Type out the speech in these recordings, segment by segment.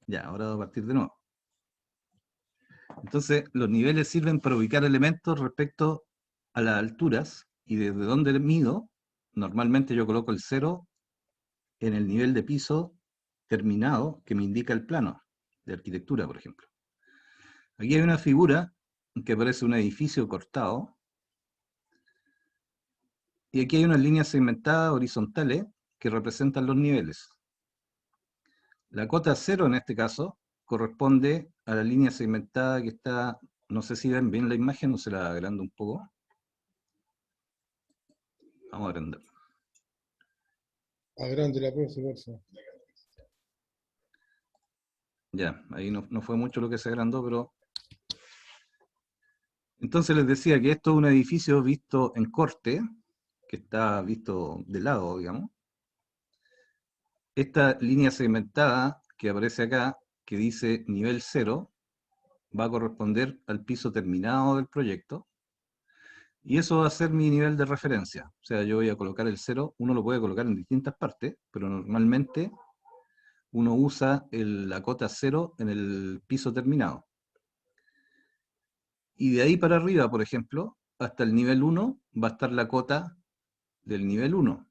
Ya, ahora voy a partir de nuevo. Entonces, los niveles sirven para ubicar elementos respecto a las alturas y desde donde mido. Normalmente yo coloco el 0 en el nivel de piso terminado que me indica el plano de arquitectura, por ejemplo. Aquí hay una figura que parece un edificio cortado, y aquí hay unas líneas segmentadas horizontales que representan los niveles. La cota 0 en este caso corresponde a la línea segmentada que está, no sé si ven bien la imagen o se la agrando un poco. Vamos a agrandar. Agrande la próxima, por favor. Ya, ahí no fue mucho lo que se agrandó, pero... Entonces les decía que esto es un edificio visto en corte, que está visto de lado, digamos. Esta línea segmentada que aparece acá, que dice nivel 0, va a corresponder al piso terminado del proyecto, y eso va a ser mi nivel de referencia. O sea, yo voy a colocar el 0, uno lo puede colocar en distintas partes, pero normalmente uno usa la cota 0 en el piso terminado. Y de ahí para arriba, por ejemplo, hasta el nivel 1 va a estar la cota del nivel 1,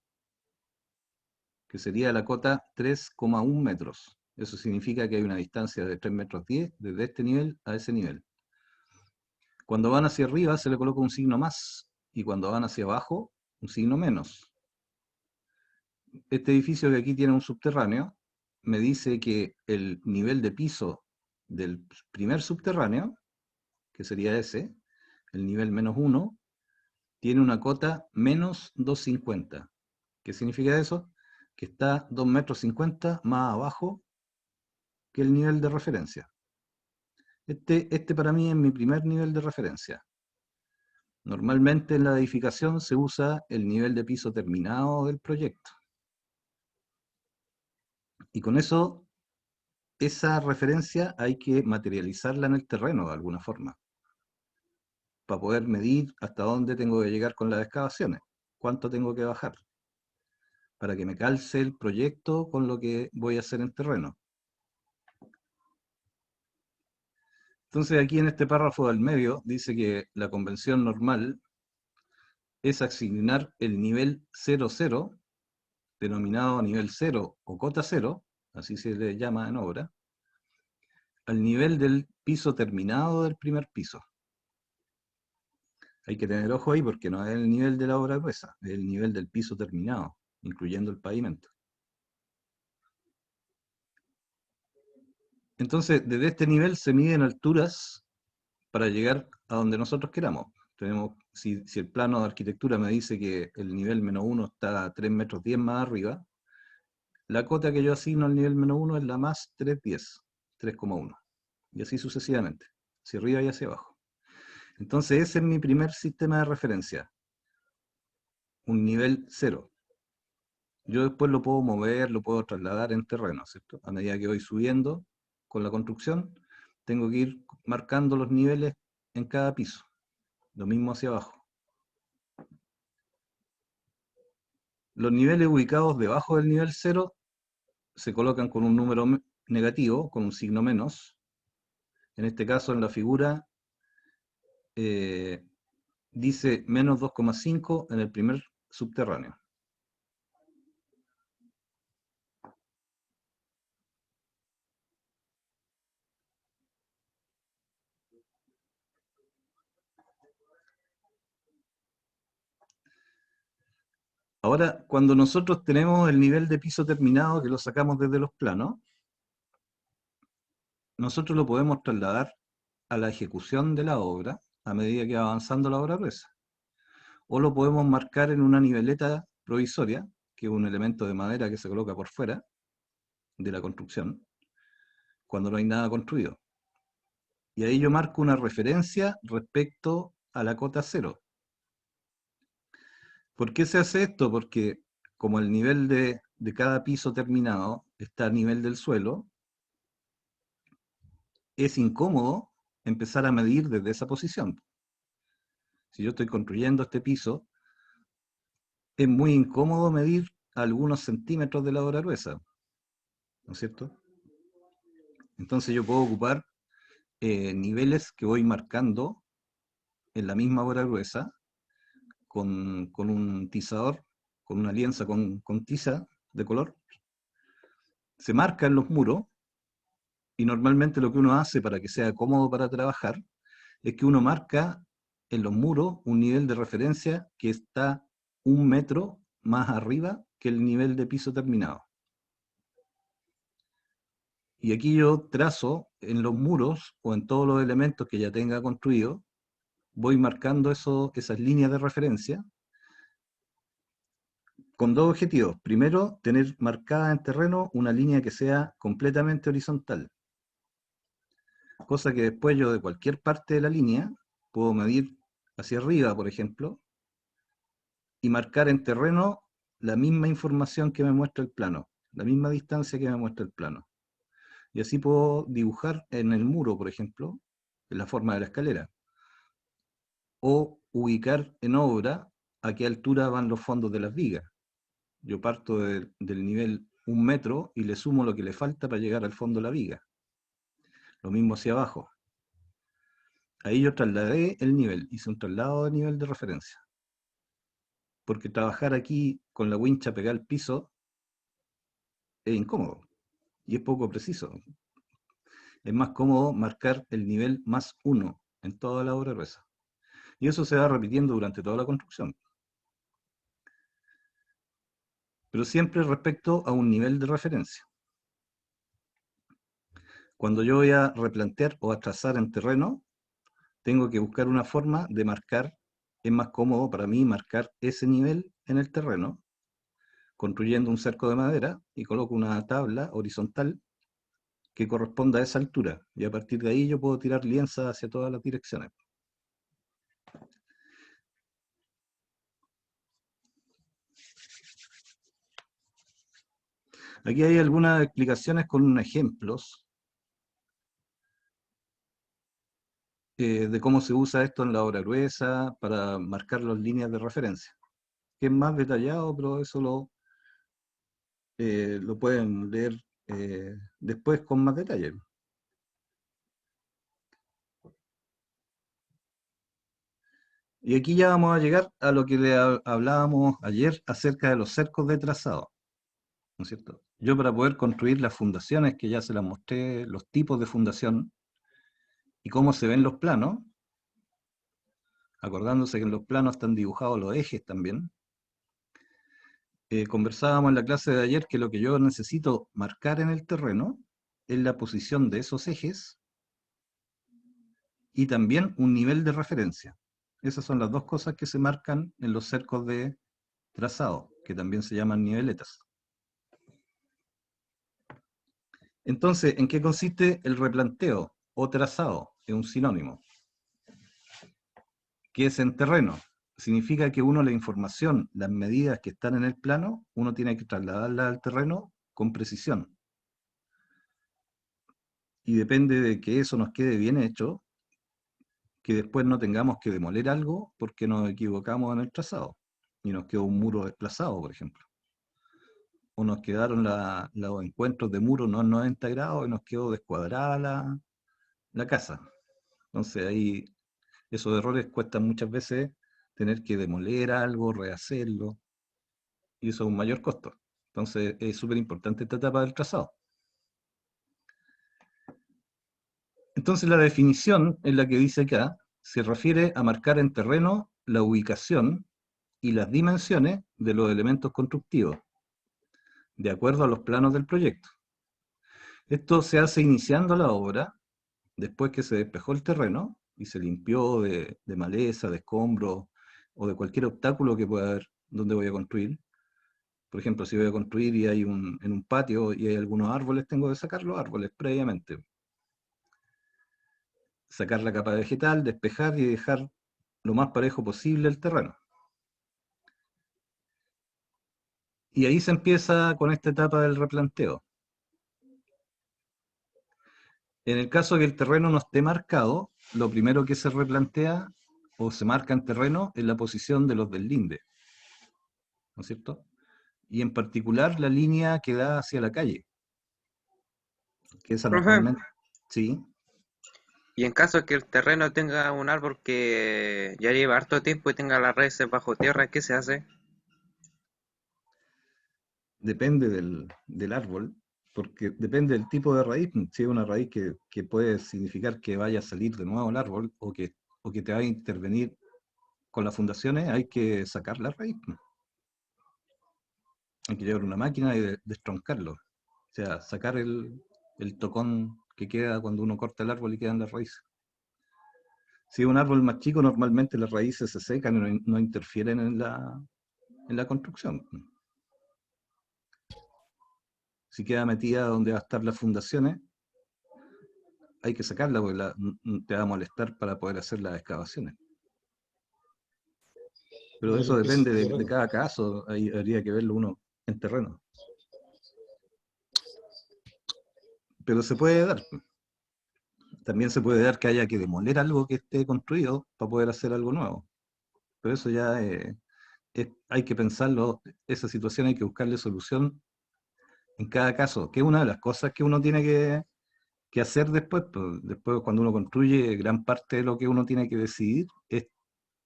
que sería la cota 3,1 metros. Eso significa que hay una distancia de 3 metros 10 desde este nivel a ese nivel. Cuando van hacia arriba se le coloca un signo más, y cuando van hacia abajo, un signo menos. Este edificio que aquí tiene un subterráneo, me dice que el nivel de piso del primer subterráneo, que sería ese, el nivel -1, tiene una cota -250. ¿Qué significa eso? Que está 2,50 metros más abajo que el nivel de referencia. Este para mí es mi primer nivel de referencia. Normalmente en la edificación se usa el nivel de piso terminado del proyecto. Y con eso, esa referencia hay que materializarla en el terreno de alguna forma, para poder medir hasta dónde tengo que llegar con las excavaciones, cuánto tengo que bajar, para que me calce el proyecto con lo que voy a hacer en terreno. Entonces aquí en este párrafo del medio dice que la convención normal es asignar el nivel 00, denominado nivel 0 o cota 0, así se le llama en obra, al nivel del piso terminado del primer piso. Hay que tener ojo ahí porque no es el nivel de la obra gruesa, es el nivel del piso terminado, incluyendo el pavimento. Entonces, desde este nivel se miden alturas para llegar a donde nosotros queramos. Si el plano de arquitectura me dice que el nivel -1 está a 3 metros 10 más arriba, la cota que yo asigno al nivel -1 es la más 310, 3,1. Y así sucesivamente, hacia arriba y hacia abajo. Entonces ese es mi primer sistema de referencia, un nivel 0. Yo después lo puedo mover, lo puedo trasladar en terreno, ¿cierto? A medida que voy subiendo con la construcción, tengo que ir marcando los niveles en cada piso. Lo mismo hacia abajo. Los niveles ubicados debajo del nivel 0 se colocan con un número negativo, con un signo menos. En este caso, en la figura, eh, dice -2,5 en el primer subterráneo. Ahora, cuando nosotros tenemos el nivel de piso terminado, que lo sacamos desde los planos, nosotros lo podemos trasladar a la ejecución de la obra a medida que va avanzando la obra gruesa. O lo podemos marcar en una niveleta provisoria, que es un elemento de madera que se coloca por fuera de la construcción, cuando no hay nada construido. Y ahí yo marco una referencia respecto a la cota 0. ¿Por qué se hace esto? Porque como el nivel de cada piso terminado está a nivel del suelo, es incómodo empezar a medir desde esa posición. Si yo estoy construyendo este piso, es muy incómodo medir algunos centímetros de la obra gruesa, ¿no es cierto? Entonces yo puedo ocupar niveles que voy marcando en la misma obra gruesa con un tizador, con una lienza con tiza de color. Se marca en los muros y normalmente lo que uno hace para que sea cómodo para trabajar es que uno marca en los muros un nivel de referencia que está 1 metro más arriba que el nivel de piso terminado. Y aquí yo trazo en los muros o en todos los elementos que ya tenga construido, voy marcando esas líneas de referencia con dos objetivos. Primero, tener marcada en terreno una línea que sea completamente horizontal, cosa que después yo de cualquier parte de la línea puedo medir hacia arriba, por ejemplo, y marcar en terreno la misma información que me muestra el plano, la misma distancia que me muestra el plano. Y así puedo dibujar en el muro, por ejemplo, en la forma de la escalera, o ubicar en obra a qué altura van los fondos de las vigas. Yo parto del nivel 1 metro y le sumo lo que le falta para llegar al fondo de la viga. Lo mismo hacia abajo. Ahí yo trasladé el nivel, hice un traslado de nivel de referencia. Porque trabajar aquí con la wincha pegada al piso es incómodo y es poco preciso. Es más cómodo marcar el nivel +1 en toda la obra gruesa. Y eso se va repitiendo durante toda la construcción. Pero siempre respecto a un nivel de referencia. Cuando yo voy a replantear o a trazar en terreno, tengo que buscar una forma de marcar, es más cómodo para mí marcar ese nivel en el terreno, construyendo un cerco de madera y coloco una tabla horizontal que corresponda a esa altura. Y a partir de ahí yo puedo tirar lienzas hacia todas las direcciones. Aquí hay algunas explicaciones con ejemplos de cómo se usa esto en la obra gruesa para marcar las líneas de referencia. Que es más detallado, pero eso lo pueden leer después con más detalle. Y aquí ya vamos a llegar a lo que hablábamos ayer acerca de los cercos de trazado, ¿no es cierto? Yo para poder construir las fundaciones, que ya se las mostré, los tipos de fundación y cómo se ven los planos, acordándose que en los planos están dibujados los ejes también, conversábamos en la clase de ayer que lo que yo necesito marcar en el terreno es la posición de esos ejes y también un nivel de referencia. Esas son las dos cosas que se marcan en los cercos de trazado, que también se llaman niveletas. Entonces, ¿en qué consiste el replanteo o trazado? Es un sinónimo. ¿Qué es en terreno? Significa que uno la información, las medidas que están en el plano, uno tiene que trasladarlas al terreno con precisión. Y depende de que eso nos quede bien hecho, que después no tengamos que demoler algo porque nos equivocamos en el trazado y nos quedó un muro desplazado, por ejemplo. O nos quedaron los encuentros de muro no en 90 grados y nos quedó descuadrada la casa. Entonces ahí esos errores cuestan muchas veces tener que demoler algo, rehacerlo, y eso es un mayor costo. Entonces es súper importante esta etapa del trazado. Entonces la definición en la que dice acá se refiere a marcar en terreno la ubicación y las dimensiones de los elementos constructivos, de acuerdo a los planos del proyecto. Esto se hace iniciando la obra, después que se despejó el terreno y se limpió de maleza, de escombros o de cualquier obstáculo que pueda haber donde voy a construir. Por ejemplo, si voy a construir y hay en un patio y hay algunos árboles, tengo que sacar los árboles previamente. Sacar la capa vegetal, despejar y dejar lo más parejo posible el terreno. Y ahí se empieza con esta etapa del replanteo. En el caso de que el terreno no esté marcado, lo primero que se replantea o se marca en terreno es la posición de los deslindes, ¿no es cierto? Y en particular la línea que da hacia la calle. que esa Profe, normalmente, sí, y en caso de que el terreno tenga un árbol que ya lleva harto tiempo y tenga las raíces bajo tierra, ¿qué se hace? depende del árbol, porque depende del tipo de raíz. Si es una raíz que puede significar que vaya a salir de nuevo el árbol o que te va a intervenir con las fundaciones, hay que sacar la raíz. Hay que llevar una máquina y destroncarlo. O sea, sacar el tocón que queda cuando uno corta el árbol y quedan las raíces. Si es un árbol más chico, normalmente las raíces se secan y no interfieren en la construcción. Si queda metida donde va a estar las fundaciones, hay que sacarla porque te va a molestar para poder hacer las excavaciones. Pero La eso limpieza depende de de terreno. cada caso, ahí habría que verlo uno en terreno. Pero se puede dar. También se puede dar que haya que demoler algo que esté construido para poder hacer algo nuevo. Pero eso ya hay que pensarlo, esa situación hay que buscarle solución en cada caso, que es una de las cosas que uno tiene que hacer después. Pues, después, cuando uno construye, gran parte de lo que uno tiene que decidir es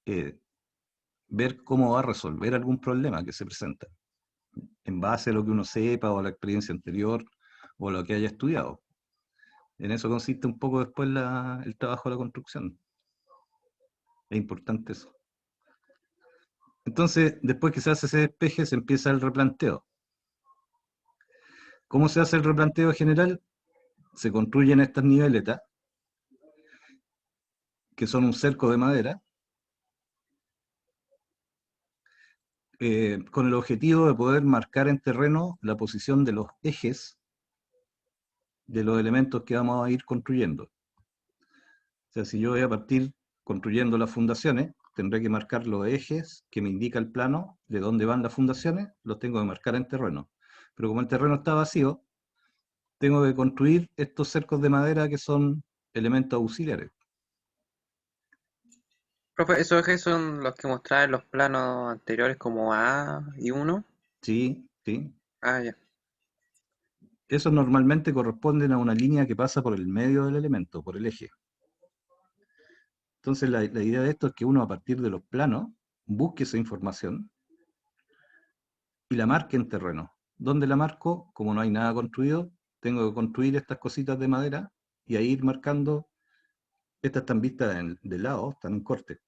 eh, ver cómo va a resolver algún problema que se presenta, en base a lo que uno sepa o a la experiencia anterior o lo que haya estudiado. En eso consiste un poco después el trabajo de la construcción. Es importante eso. Entonces, después que se hace ese despeje, se empieza el replanteo. ¿Cómo se hace el replanteo general? Se construyen estas niveletas, que son un cerco de madera, con el objetivo de poder marcar en terreno la posición de los ejes de los elementos que vamos a ir construyendo. O sea, si yo voy a partir construyendo las fundaciones, tendré que marcar los ejes que me indica el plano de dónde van las fundaciones, los tengo que marcar en terreno. Pero como el terreno está vacío, tengo que construir estos cercos de madera que son elementos auxiliares. Profe, esos ejes son los que mostraba en los planos anteriores como A y 1. Sí, sí. Ah, ya. Esos normalmente corresponden a una línea que pasa por el medio del elemento, por el eje. Entonces la idea de esto es que uno a partir de los planos busque esa información y la marque en terreno. ¿Dónde la marco? Como no hay nada construido, tengo que construir estas cositas de madera y ahí ir marcando. Estas están vistas de lado, están en corte.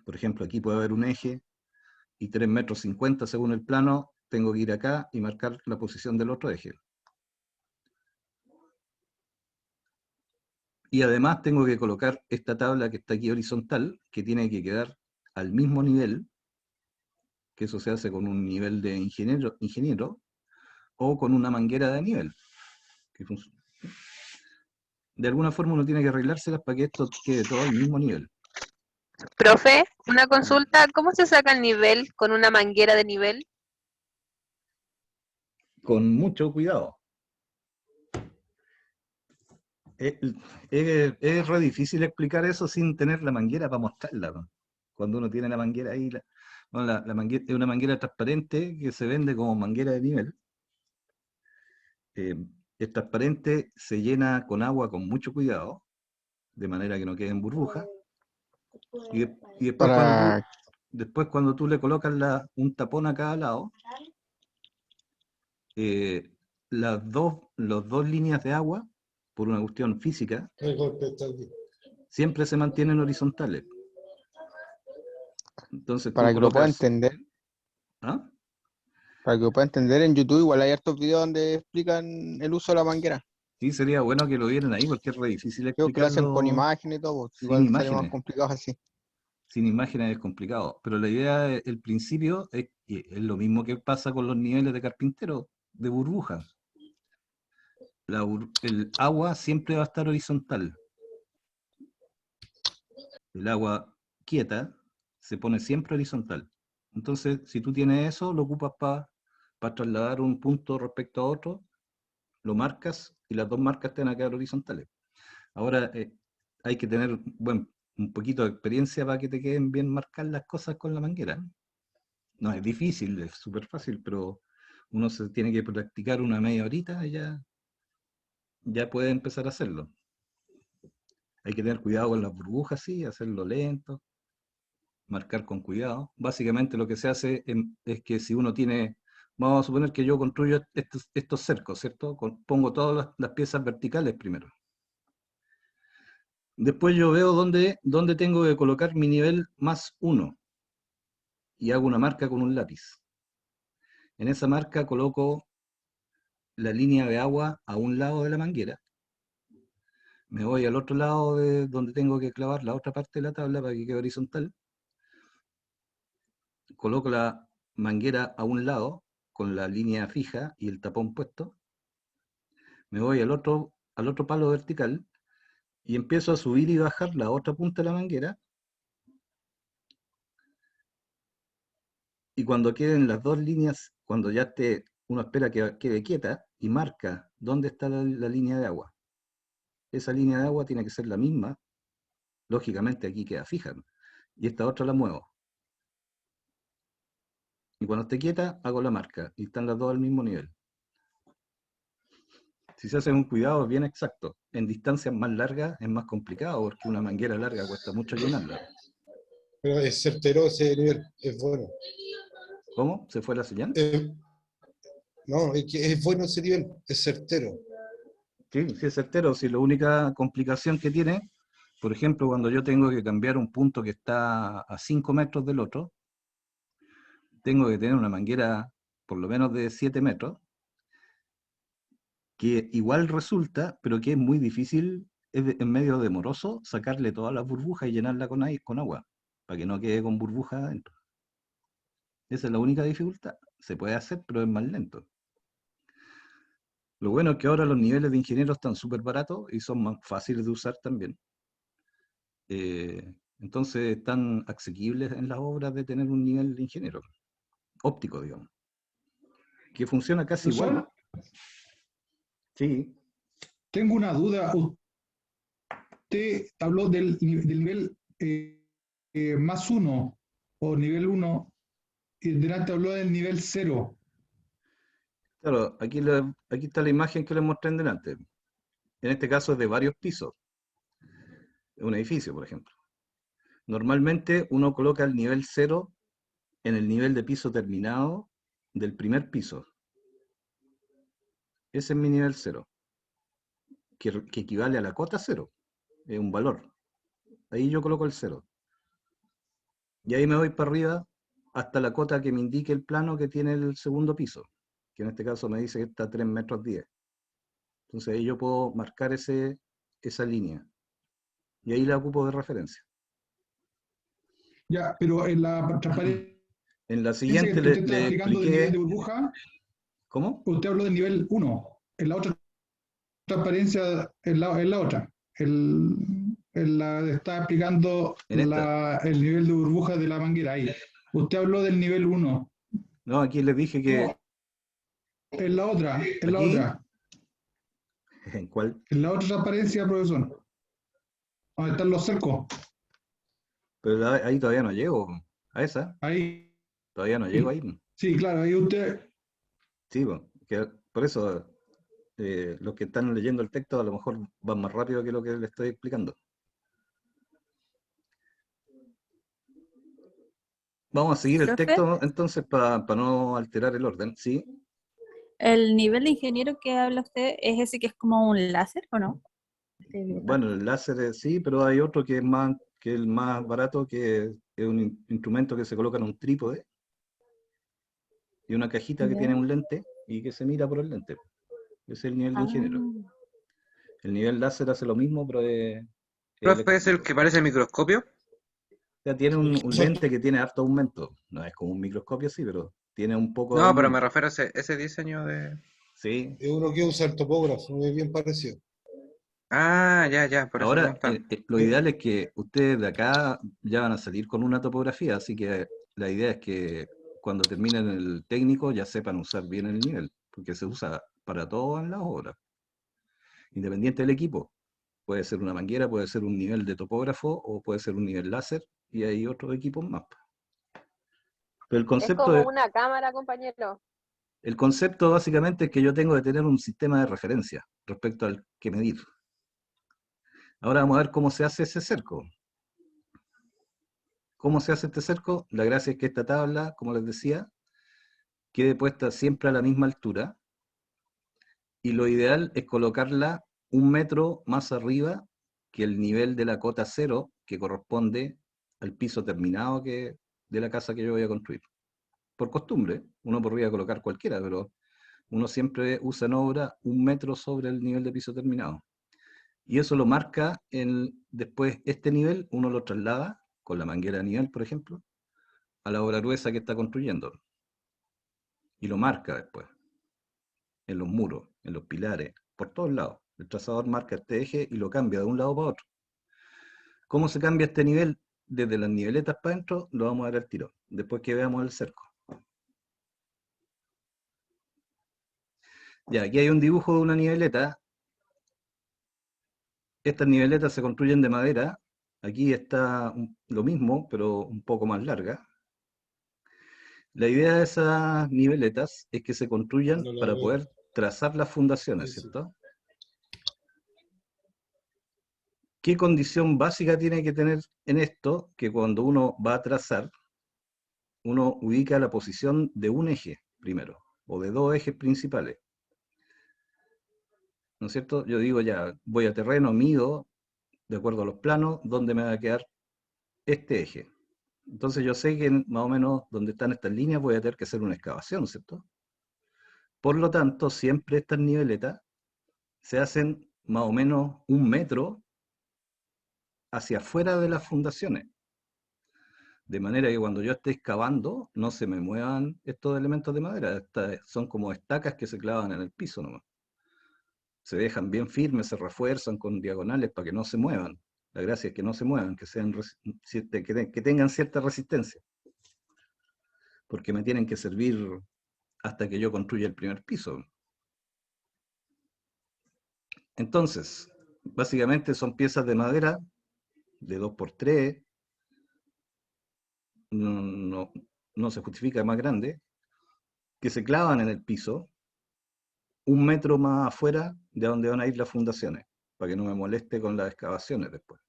Por ejemplo, aquí puede haber un eje y 3,50 m según el plano, tengo que ir acá y marcar la posición del otro eje. Y además tengo que colocar esta tabla que está aquí horizontal, que tiene que quedar al mismo nivel, que eso se hace con un nivel de ingeniero o con una manguera de nivel. De alguna forma uno tiene que arreglárselas para que esto quede todo al mismo nivel. Profe, una consulta, ¿cómo se saca el nivel con una manguera de nivel? Con mucho cuidado. Es, es re difícil explicar eso sin tener la manguera para mostrarla, ¿no? Cuando uno tiene la manguera ahí, bueno, la manguera es una manguera transparente que se vende como manguera de nivel. Eh, es transparente, se llena con agua con mucho cuidado, de manera que no queden burbujas. Y Para, después cuando tú le colocas un tapón a cada lado, eh, las dos líneas de agua, por una cuestión física, siempre se mantienen horizontales. Entonces tú para que lo pueda colocas... entender, ¿Ah? para que lo pueda entender en YouTube, igual hay hartos videos donde explican el uso de la manguera. Sí, sería bueno que lo vieran ahí porque es re difícil Creo que lo hacen con explicarlo imágenes y todo, pues, sin igual sale más imágenes. complicado así. Sin imágenes es complicado. Pero la idea, el principio, es lo mismo que pasa con los niveles de carpintero, de burbuja. El agua siempre va a estar horizontal. El agua quieta se pone siempre horizontal. Entonces, si tú tienes eso, lo ocupas para trasladar un punto respecto a otro, lo marcas y las dos marcas te van a quedar horizontales. Ahora, hay que tener un poquito de experiencia para que te queden bien marcadas las cosas con la manguera. No es difícil, es súper fácil, pero uno se tiene que practicar una media horita y ya ya puede empezar a hacerlo. Hay que tener cuidado con las burbujas, sí, hacerlo lento, marcar con cuidado. Básicamente lo que se hace es que si uno tiene, vamos a suponer que yo construyo estos cercos, ¿cierto? Pongo todas las piezas verticales primero. Después yo veo dónde tengo que colocar mi nivel +1 y hago una marca con un lápiz. En esa marca coloco la línea de agua a un lado de la manguera. Me voy al otro lado de donde tengo que clavar la otra parte de la tabla para que quede horizontal. Coloco la manguera a un lado con la línea fija y el tapón puesto. Me voy al otro palo vertical y empiezo a subir y bajar la otra punta de la manguera. Y cuando queden las dos líneas, cuando ya uno espera que quede quieta y marca dónde está la línea de agua. Esa línea de agua tiene que ser la misma. Lógicamente aquí queda fija, ¿no? Y esta otra la muevo. Y cuando esté quieta, hago la marca. Y están las dos al mismo nivel. Si se hace un cuidado bien exacto, en distancias más largas es más complicado porque una manguera larga cuesta mucho llenarla. Pero es certero ese nivel, es bueno. ¿Cómo? ¿Se fue la señal? No, es que es bueno ese nivel, es certero. Sí, sí es certero. Si la única complicación que tiene, por ejemplo, cuando yo tengo que cambiar un punto que está a 5 metros del otro, tengo que tener una manguera por lo menos de 7 metros, que igual resulta, pero que es muy difícil, es medio demoroso, sacarle todas las burbujas y llenarla con agua, para que no quede con burbujas adentro. Esa es la única dificultad. Se puede hacer, pero es más lento. Lo bueno es que ahora los niveles de ingeniero están súper baratos y son más fáciles de usar también. Entonces están asequibles en las obras de tener un nivel de ingeniero, óptico, digamos, que funciona casi igual. Sí, Tengo una duda. Usted habló del nivel +1 o nivel 1 y delante habló del nivel 0. claro, aquí está la imagen que les mostré en delante. En este caso es de varios pisos. Es un edificio, por ejemplo. Normalmente uno coloca el nivel 0 en el nivel de piso terminado del primer piso. Ese es mi nivel 0, que equivale a la cota 0. Es un valor. Ahí yo coloco el 0. Y ahí me voy para arriba hasta la cota que me indique el plano que tiene el segundo piso, que en este caso me dice que está a 3,10 metros. Entonces ahí yo puedo marcar esa línea. Y ahí la ocupo de referencia. Ya, pero en la transparencia En la que siguiente usted está le explicando del nivel de expliqué... burbuja, ¿Cómo? usted habló del nivel 1. En la otra transparencia, en la otra. Está explicando En esta. el nivel de burbuja de la manguera ahí. Usted habló del nivel 1. No, aquí les dije que... No, en la otra, en la ¿Aquí? otra. ¿En cuál? En la otra transparencia, profesor. Donde están los cercos. Pero ahí todavía no llego. A esa. Ahí. Todavía no llego ahí. Sí, claro, ahí usted. Sí, por eso los que están leyendo el texto a lo mejor van más rápido que lo que les estoy explicando. Vamos a seguir el Profe, texto entonces para no alterar el orden, ¿sí? ¿el nivel de ingeniero que habla usted es ese que es como un láser o no? Bueno, el láser sí, pero hay otro que es el más barato, que es un instrumento que se coloca en un trípode y una cajita que Ya. tiene un lente y que se mira por el lente. Ese es el nivel de ingeniero. Ah, El nivel láser hace lo mismo, pero es Profe, ¿es el eléctrico. que parece microscopio? O sea, tiene un lente que tiene harto aumento. No es como un microscopio, sí, pero tiene un poco de No, pero me aumento. refiero a ese diseño de... Sí. Es uno que usa el topógrafo, es bien parecido. Ah, ya, por eso Ahora, preguntaba. lo ideal es que ustedes de acá ya van a salir con una topografía, así que la idea es que cuando terminen el técnico ya sepan usar bien el nivel, porque se usa para todo en las obras, independiente del equipo. Puede ser una manguera, puede ser un nivel de topógrafo o puede ser un nivel láser y hay otros equipos más. Pero el Es concepto como es, una cámara, compañero. El concepto básicamente es que yo tengo que tener un sistema de referencia respecto al que medir. Ahora vamos a ver cómo se hace ese cerco. ¿Cómo se hace este cerco? La gracia es que esta tabla, como les decía, quede puesta siempre a la misma altura, y lo ideal es colocarla 1 metro más arriba que el nivel de la cota 0, que corresponde al piso terminado de la casa que yo voy a construir. Por costumbre, uno podría colocar cualquiera, pero uno siempre usa en obra 1 metro sobre el nivel de piso terminado. Y eso lo marca después este nivel, uno lo traslada con la manguera de nivel, por ejemplo, a la obra gruesa que está construyendo. Y lo marca después, en los muros, en los pilares, por todos lados. El trazador marca este eje y lo cambia de un lado para otro. ¿Cómo se cambia este nivel desde las niveletas para adentro? Lo vamos a ver al tiro, después que veamos el cerco. Ya, aquí hay un dibujo de una niveleta. Estas niveletas se construyen de madera. Aquí está lo mismo, pero un poco más larga. La idea de esas niveletas es que se construyan No la para veo. poder trazar las fundaciones, Eso. ¿cierto? ¿Qué condición básica tiene que tener en esto? Que cuando uno va a trazar, uno ubica la posición de un eje primero, o de dos ejes principales. ¿No es cierto? Yo digo ya, voy a terreno, mido, de acuerdo a los planos, dónde me va a quedar este eje. Entonces yo sé que más o menos donde están estas líneas voy a tener que hacer una excavación, ¿cierto? Por lo tanto, siempre estas niveletas se hacen más o menos 1 metro hacia afuera de las fundaciones. De manera que cuando yo esté excavando, no se me muevan estos elementos de madera. Son como estacas que se clavan en el piso nomás. Se dejan bien firmes, se refuerzan con diagonales para que no se muevan. La gracia es que no se muevan, que tengan cierta resistencia. Porque me tienen que servir hasta que yo construya el primer piso. Entonces, básicamente son piezas de madera de 2x3, no se justifica más grande, que se clavan en el piso 1 metro más afuera de donde van a ir las fundaciones, para que no me moleste con las excavaciones después.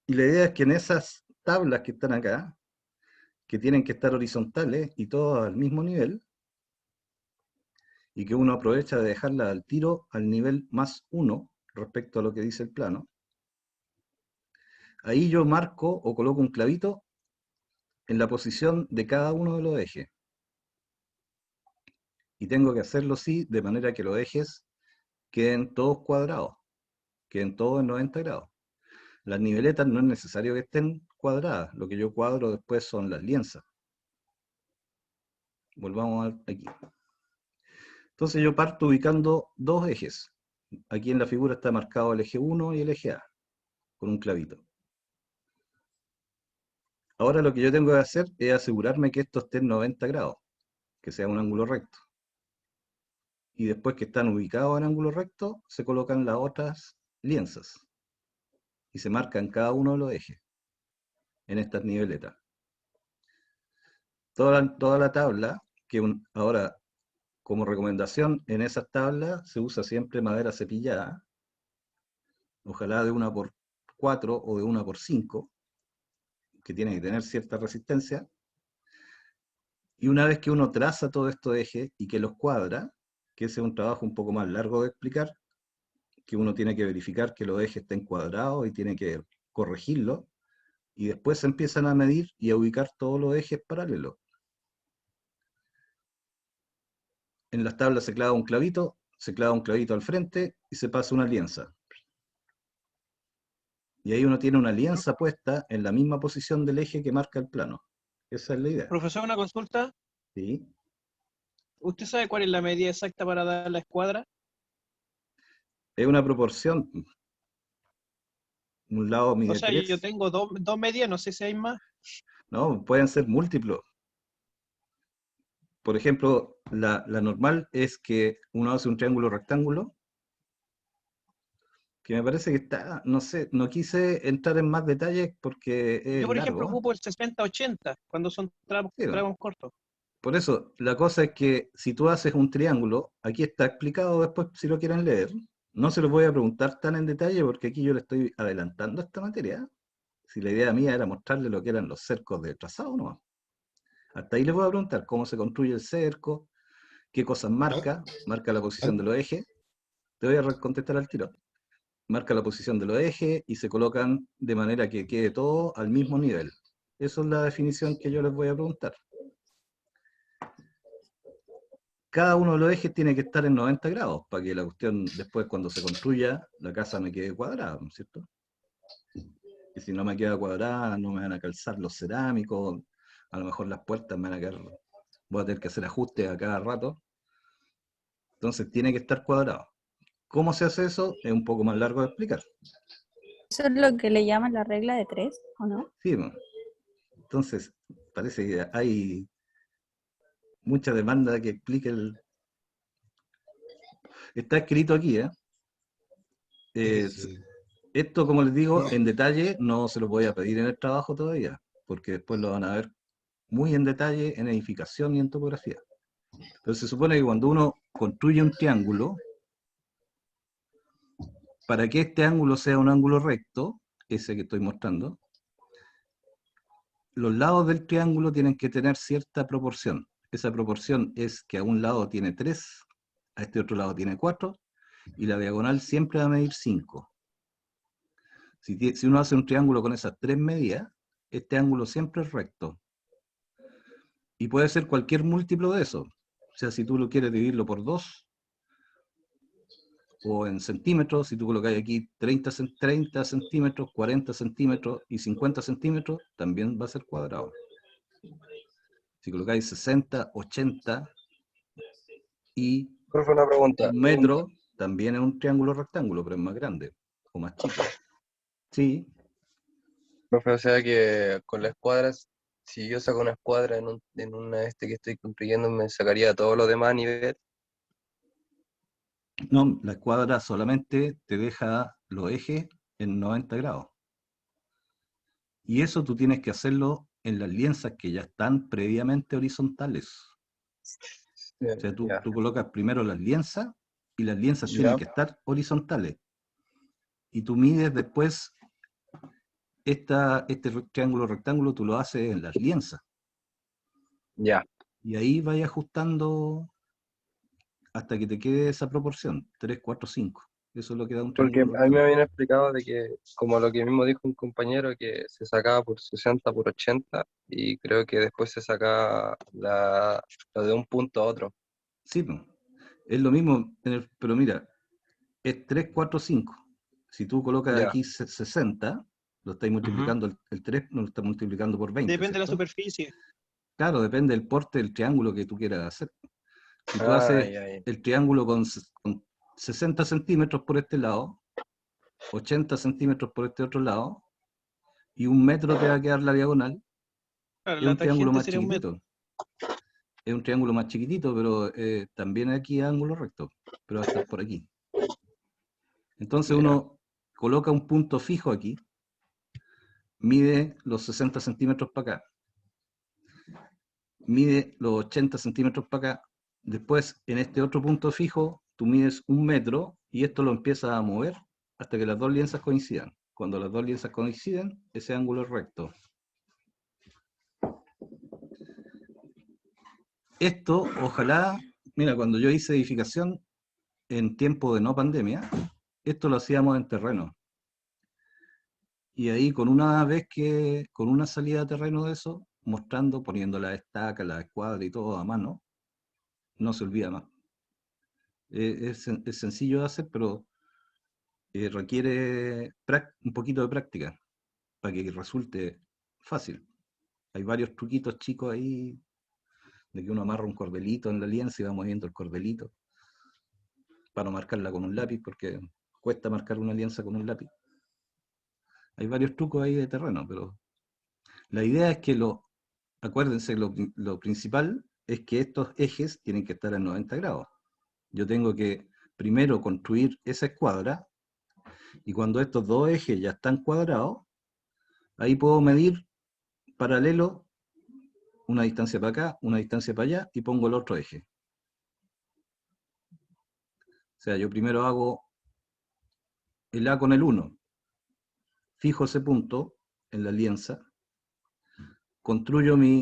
Y la idea es que en esas tablas que están acá, que tienen que estar horizontales y todas al mismo nivel, y que uno aprovecha de dejarla al tiro al nivel +1 respecto a lo que dice el plano, ahí yo marco o coloco un clavito en la posición de cada uno de los ejes. Y tengo que hacerlo así, de manera que los ejes queden todos cuadrados, queden todos en 90 grados. Las niveletas no es necesario que estén cuadradas, lo que yo cuadro después son las lienzas. Volvamos aquí. Entonces yo parto ubicando dos ejes. Aquí en la figura está marcado el eje 1 y el eje A, con un clavito. Ahora lo que yo tengo que hacer es asegurarme que esto esté en 90 grados, que sea un ángulo recto. Y después que están ubicados en ángulo recto, se colocan las otras lienzas. Y se marcan cada uno de los ejes, en estas niveletas. Toda la tabla, ahora como recomendación, en esas tablas se usa siempre madera cepillada, ojalá de 1x4 o de 1x5, que tiene que tener cierta resistencia. Y una vez que uno traza todos estos ejes y que los cuadra, que ese es un trabajo un poco más largo de explicar, que uno tiene que verificar que los ejes estén cuadrados y tiene que corregirlo, y después se empiezan a medir y a ubicar todos los ejes paralelos. En las tablas se clava un clavito al frente y se pasa una lienza. Y ahí uno tiene una lienza puesta en la misma posición del eje que marca el plano. Esa es la idea. Profesor, una consulta. ¿Sí? ¿Usted sabe cuál es la medida exacta para dar la escuadra? Es una proporción. Un lado mide O sea, 3. yo tengo dos medidas, no sé si hay más. No, pueden ser múltiplos. Por ejemplo, la normal es que uno hace un triángulo rectángulo, que me parece que está, no sé, no quise entrar en más detalles porque es Yo, por ejemplo, largo. ocupo el 60-80 cuando son tramos Sí, bueno. cortos. Por eso, la cosa es que si tú haces un triángulo, aquí está explicado después si lo quieren leer. No se los voy a preguntar tan en detalle porque aquí yo le estoy adelantando esta materia. Si la idea mía era mostrarle lo que eran los cercos de trazado, ¿no? Hasta ahí les voy a preguntar cómo se construye el cerco, qué cosas marca la posición de los ejes. Te voy a contestar al tiro. Marca la posición de los ejes y se colocan de manera que quede todo al mismo nivel. Esa es la definición que yo les voy a preguntar. Cada uno de los ejes tiene que estar en 90 grados para que la cuestión después cuando se construya la casa me quede cuadrada, ¿no es cierto? Y si no me queda cuadrada no me van a calzar los cerámicos, a lo mejor las puertas me van a quedar, voy a tener que hacer ajustes a cada rato. Entonces tiene que estar cuadrado. ¿Cómo se hace eso? Es un poco más largo de explicar. ¿Eso es lo que le llaman la regla de 3, o no? Sí, bueno. Entonces parece que hay mucha demanda que explique el... Está escrito aquí, ¿eh? Sí. Esto, como les digo, No, en detalle no se lo voy a pedir en el trabajo todavía, porque después lo van a ver muy en detalle en edificación y en topografía. Pero se supone que cuando uno construye un triángulo, para que este ángulo sea un ángulo recto, ese que estoy mostrando, los lados del triángulo tienen que tener cierta proporción. Esa proporción es que a un lado tiene 3, a este otro lado tiene 4, y la diagonal siempre va a medir 5. Si uno hace un triángulo con esas 3 medidas, este ángulo siempre es recto. Y puede ser cualquier múltiplo de eso. O sea, si tú lo quieres dividirlo por 2, o en centímetros, si tú colocas aquí 30 centímetros, 40 centímetros y 50 centímetros, también va a ser cuadrado. Si colocáis 60, 80 y Profe, una pregunta. 1 metro, también es un triángulo rectángulo, pero es más grande o más chico. Sí, Profe, o sea que con las escuadras, si yo saco una escuadra en una que estoy construyendo, me sacaría todo lo demás a nivel. no, la escuadra solamente te deja los ejes en 90 grados. Y eso tú tienes que hacerlo en las lienzas que ya están previamente horizontales. O sea, tú Ya, colocas primero las lienzas y las lienzas ya, tienen que estar horizontales. Y tú mides después este triángulo rectángulo, tú lo haces en las lienzas. ya. Y ahí vas ajustando hasta que te quede esa proporción, 3, 4, 5. Eso es lo que da un Porque triángulo a mí me rectángulo. habían explicado de que, como lo que mismo dijo un compañero, que se sacaba por 60 por 80 y creo que después se sacaba lo de un punto a otro. Sí, pues, es lo mismo, pero mira, es 3, 4, 5. Si tú colocas Ya. aquí 60, lo estáis Ujú. multiplicando, el 3 no lo estás multiplicando por 20, Depende de la ¿cierto? superficie. Claro, depende del porte del triángulo que tú quieras hacer. Si tú Ah, haces ya, ya. el triángulo con 60 centímetros por este lado, 80 centímetros por este otro lado, y 1 metro te va a quedar la diagonal, Claro, es la un triángulo tangente más sería 1 metro. chiquitito. Es un triángulo más chiquitito, pero también aquí ángulo recto, pero va a estar por aquí. Entonces Ya. uno coloca un punto fijo aquí, mide los 60 centímetros para acá, mide los 80 centímetros para acá, después en este otro punto fijo tú mides 1 metro y esto lo empiezas a mover hasta que las dos lienzas coincidan. Cuando las dos lienzas coinciden, ese ángulo es recto. Esto, ojalá, mira, cuando yo hice edificación en tiempo de no pandemia, esto lo hacíamos en terreno. Y ahí con una salida a terreno de eso, mostrando, poniendo la estaca, la escuadra y todo a mano, no se olvida más. Es sencillo de hacer, pero requiere un poquito de práctica para que resulte fácil. Hay varios truquitos chicos ahí, de que uno amarra un cordelito en la lienza y va moviendo el cordelito para no marcarla con un lápiz, porque cuesta marcar una lienza con un lápiz. Hay varios trucos ahí de terreno, pero la idea es que acuérdense, lo principal es que estos ejes tienen que estar en 90 grados. Yo tengo que primero construir esa escuadra, y cuando estos dos ejes ya están cuadrados, ahí puedo medir paralelo una distancia para acá, una distancia para allá, y pongo el otro eje. O sea, yo primero hago el A con el 1, fijo ese punto en la alianza,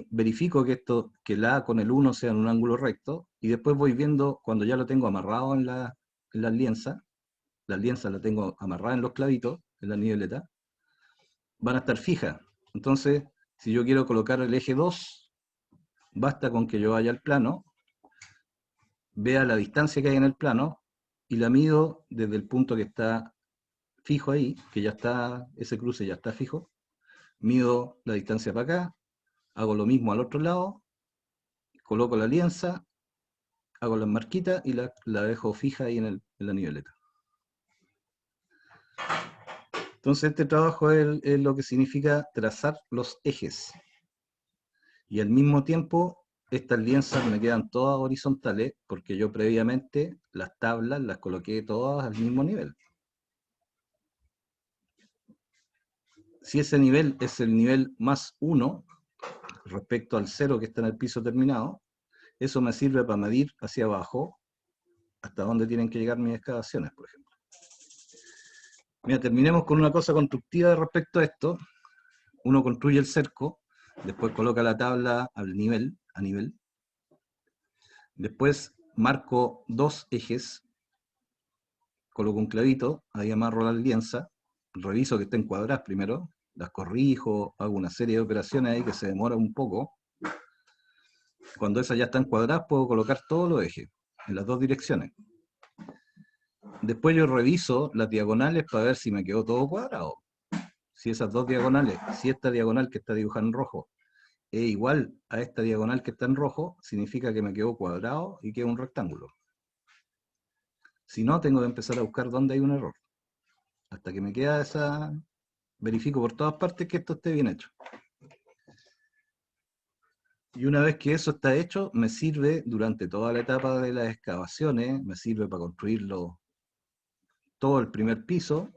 verifico que el A con el 1 sea en un ángulo recto, y después voy viendo, cuando ya lo tengo amarrado en la alianza la tengo amarrada en los clavitos, en la niveleta, van a estar fijas. Entonces, si yo quiero colocar el eje 2, basta con que yo vaya al plano, vea la distancia que hay en el plano, y la mido desde el punto que está fijo ahí, que ya está, ese cruce ya está fijo, mido la distancia para acá, hago lo mismo al otro lado, coloco la alianza, hago las marquitas y la dejo fija ahí en la niveleta. Entonces este trabajo es lo que significa trazar los ejes. Y al mismo tiempo, estas lienzas me quedan todas horizontales, porque yo previamente las tablas las coloqué todas al mismo nivel. Si ese nivel es el nivel más 1, respecto al 0 que está en el piso terminado, eso me sirve para medir hacia abajo hasta dónde tienen que llegar mis excavaciones, por ejemplo. Mira, terminemos con una cosa constructiva respecto a esto. Uno construye el cerco, después coloca la tabla a nivel. Después marco 2 ejes, coloco un clavito, ahí amarro la alianza, reviso que estén cuadradas primero, las corrijo, hago una serie de operaciones ahí que se demora un poco. Cuando esas ya están cuadradas, puedo colocar todos los ejes, en las 2 direcciones. Después yo reviso las diagonales para ver si me quedó todo cuadrado. Si esas 2 diagonales, si esta diagonal que está dibujada en rojo es igual a esta diagonal que está en rojo, significa que me quedó cuadrado y queda un rectángulo. Si no, tengo que empezar a buscar dónde hay un error. Hasta que me queda esa... Verifico por todas partes que esto esté bien hecho. Y una vez que eso está hecho, me sirve durante toda la etapa de las excavaciones, me sirve para construirlo todo el primer piso,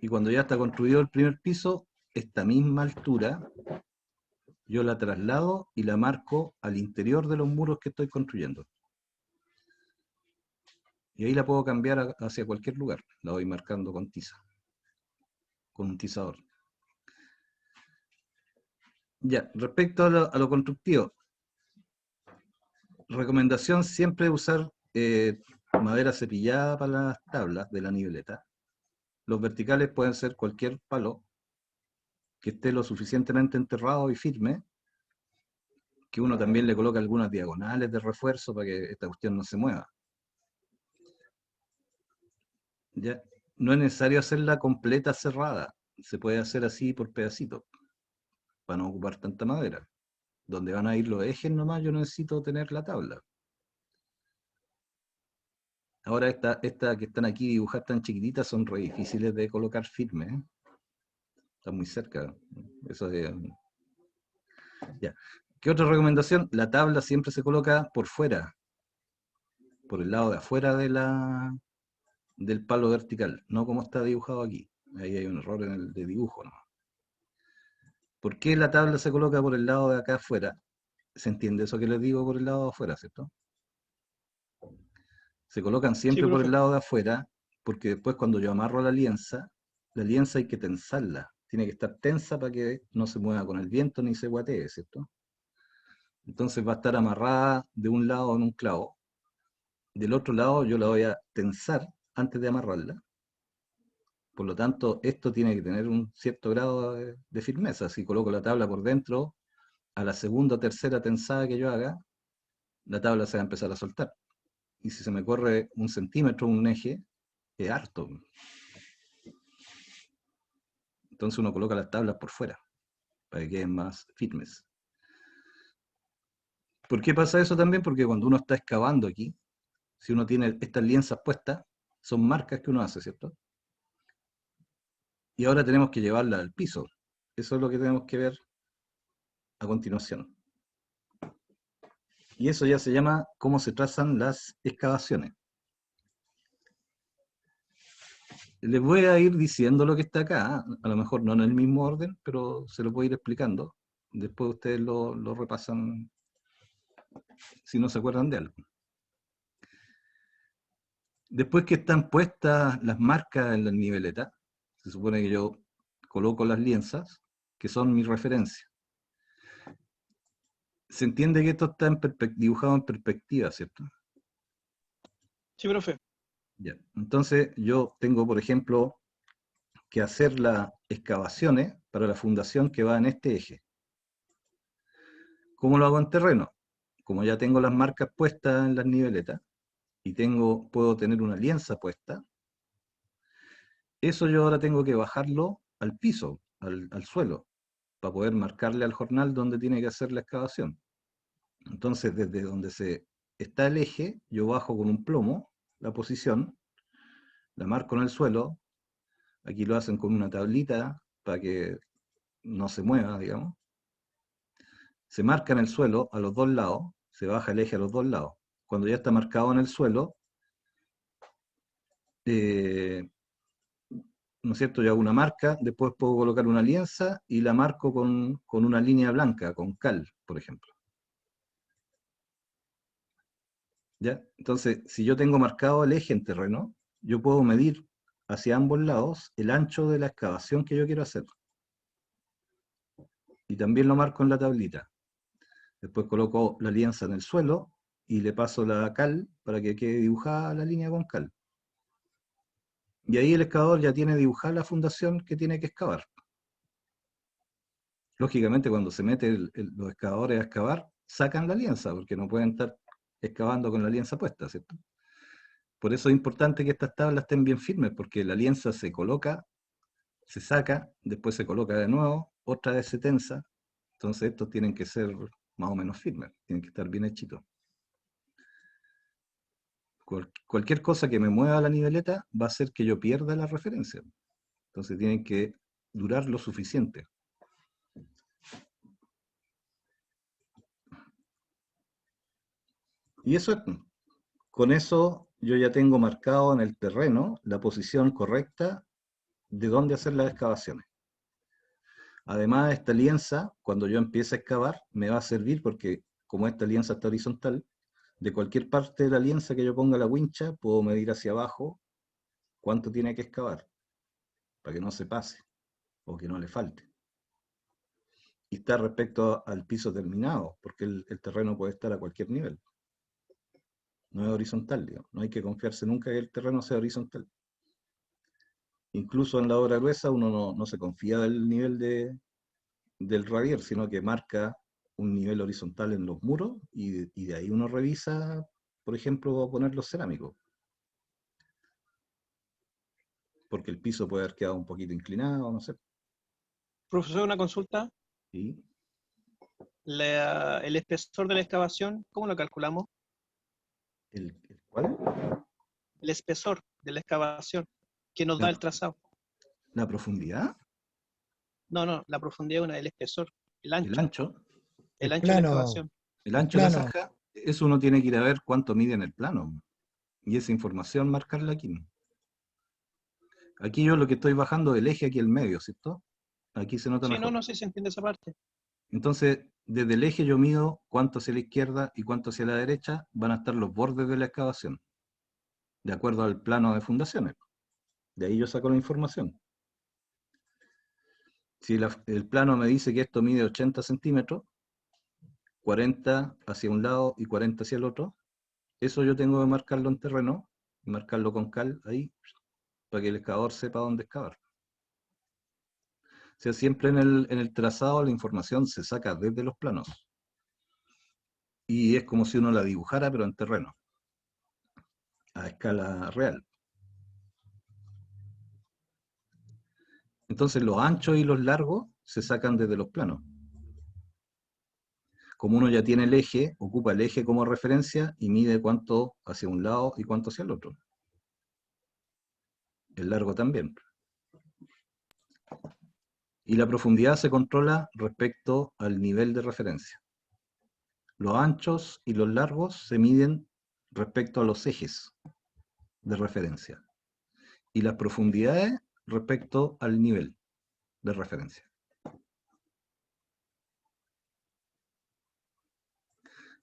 y cuando ya está construido el primer piso, esta misma altura, yo la traslado y la marco al interior de los muros que estoy construyendo. Y ahí la puedo cambiar hacia cualquier lugar, la voy marcando con tiza, con un tizador. Ya, respecto a lo constructivo, recomendación siempre usar madera cepillada para las tablas de la niveleta. Los verticales pueden ser cualquier palo que esté lo suficientemente enterrado y firme, que uno también le coloca algunas diagonales de refuerzo para que esta cuestión no se mueva. ¿Ya? No es necesario hacerla completa cerrada, se puede hacer así por pedacitos, para no ocupar tanta madera. Donde van a ir los ejes nomás, yo necesito tener la tabla. Ahora estas que están aquí dibujadas tan chiquititas son re difíciles de colocar firmes, ¿eh? Están muy cerca. Eso de... Ya. ¿Qué otra recomendación? La tabla siempre se coloca por fuera, por el lado de afuera del palo vertical, no como está dibujado aquí. Ahí hay un error en el de dibujo, ¿no? ¿Por qué la tabla se coloca por el lado de acá afuera? ¿Se entiende eso que les digo por el lado de afuera, cierto? Se colocan siempre por el lado de afuera, porque después cuando yo amarro la alianza hay que tensarla. Tiene que estar tensa para que no se mueva con el viento ni se guatee, ¿cierto? Entonces va a estar amarrada de un lado en un clavo. Del otro lado yo la voy a tensar antes de amarrarla. Por lo tanto, esto tiene que tener un cierto grado de firmeza. Si coloco la tabla por dentro, a la segunda o tercera tensada que yo haga, la tabla se va a empezar a soltar. Y si se me corre 1 centímetro un eje, es harto. Entonces uno coloca las tablas por fuera, para que queden más firmes. ¿Por qué pasa eso también? Porque cuando uno está excavando aquí, si uno tiene estas lienzas puestas, son marcas que uno hace, ¿cierto? Y ahora tenemos que llevarlas al piso. Eso es lo que tenemos que ver a continuación. Y eso ya se llama cómo se trazan las excavaciones. Les voy a ir diciendo lo que está acá, a lo mejor no en el mismo orden, pero se lo voy a ir explicando, después ustedes lo repasan si no se acuerdan de algo. Después que están puestas las marcas en las niveletas, se supone que yo coloco las lienzas, que son mi referencia. Se entiende que esto está dibujado en perspectiva, ¿cierto? Sí, profe. Ya. Entonces yo tengo, por ejemplo, que hacer las excavaciones para la fundación que va en este eje. ¿Cómo lo hago en terreno? Como ya tengo las marcas puestas en las niveletas y puedo tener una lienza puesta, eso yo ahora tengo que bajarlo al piso, al suelo, para poder marcarle al jornal donde tiene que hacer la excavación. Entonces, desde donde está el eje, yo bajo con un plomo la posición, la marco en el suelo, aquí lo hacen con una tablita para que no se mueva, digamos. Se marca en el suelo a los dos lados, se baja el eje a los dos lados. Cuando ya está marcado en el suelo, ¿no es cierto? Yo hago una marca, después puedo colocar una lienza y la marco con una línea blanca, con cal, por ejemplo. ¿Ya? Entonces, si yo tengo marcado el eje en terreno, yo puedo medir hacia ambos lados el ancho de la excavación que yo quiero hacer. Y también lo marco en la tablita. Después coloco la lienza en el suelo y le paso la cal para que quede dibujada la línea con cal. Y ahí el excavador ya tiene dibujada la fundación que tiene que excavar. Lógicamente, cuando se meten los excavadores a excavar, sacan la lienza, porque no pueden estar excavando con la lienza puesta, ¿cierto? Por eso es importante que estas tablas estén bien firmes, porque la lienza se coloca, se saca, después se coloca de nuevo, otra vez se tensa. Entonces estos tienen que ser más o menos firmes, tienen que estar bien hechitos. Cualquier cosa que me mueva la niveleta va a hacer que yo pierda la referencia. Entonces tienen que durar lo suficiente. Y eso es, con eso yo ya tengo marcado en el terreno la posición correcta de dónde hacer las excavaciones. Además, esta lienza, cuando yo empiece a excavar, me va a servir porque como esta lienza está horizontal, de cualquier parte de la lienza que yo ponga la wincha, puedo medir hacia abajo cuánto tiene que excavar, para que no se pase o que no le falte. Y está respecto al piso terminado, porque el terreno puede estar a cualquier nivel. No es horizontal, digamos. No hay que confiarse nunca que el terreno sea horizontal. Incluso en la obra gruesa uno no se confía del nivel del radier, sino que marca un nivel horizontal en los muros y de ahí uno revisa, por ejemplo, poner los cerámicos. Porque el piso puede haber quedado un poquito inclinado, no sé. Profesor, una consulta. ¿Sí? El espesor de la excavación, ¿cómo lo calculamos? ¿El cuál? El espesor de la excavación que nos da el trazado. ¿La profundidad? No, la profundidad es el espesor, el ancho. ¿El ancho? El ancho de la excavación. El ancho de la zanja, eso uno tiene que ir a ver cuánto mide en el plano. Y esa información marcarla aquí. Aquí yo lo que estoy bajando del eje aquí al medio, ¿cierto? Aquí se nota Sí, mejor. no sé si se entiende esa parte. Entonces, desde el eje yo mido cuánto hacia la izquierda y cuánto hacia la derecha van a estar los bordes de la excavación, de acuerdo al plano de fundaciones. De ahí yo saco la información. Si el plano me dice que esto mide 80 centímetros, 40 hacia un lado y 40 hacia el otro, eso yo tengo que marcarlo en terreno, y marcarlo con cal ahí, para que el excavador sepa dónde excavar. O sea, siempre en el trazado la información se saca desde los planos. Y es como si uno la dibujara, pero en terreno, a escala real. Entonces los anchos y los largos se sacan desde los planos. Como uno ya tiene el eje, ocupa el eje como referencia y mide cuánto hacia un lado y cuánto hacia el otro. El largo también. Y la profundidad se controla respecto al nivel de referencia. Los anchos y los largos se miden respecto a los ejes de referencia. Y las profundidades respecto al nivel de referencia.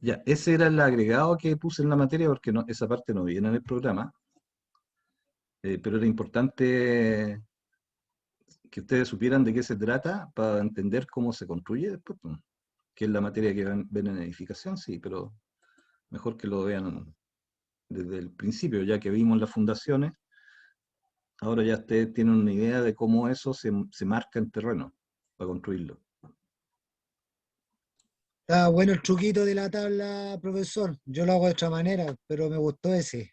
Ya, ese era el agregado que puse en la materia porque no, esa parte no viene en el programa, pero era importante que ustedes supieran de qué se trata para entender cómo se construye después, pues, que es la materia que ven en edificación, sí, pero mejor que lo vean desde el principio, ya que vimos las fundaciones, ahora ya ustedes tienen una idea de cómo eso se marca en terreno para construirlo. Está bueno el truquito de la tabla, profesor. Yo lo hago de otra manera, pero me gustó ese.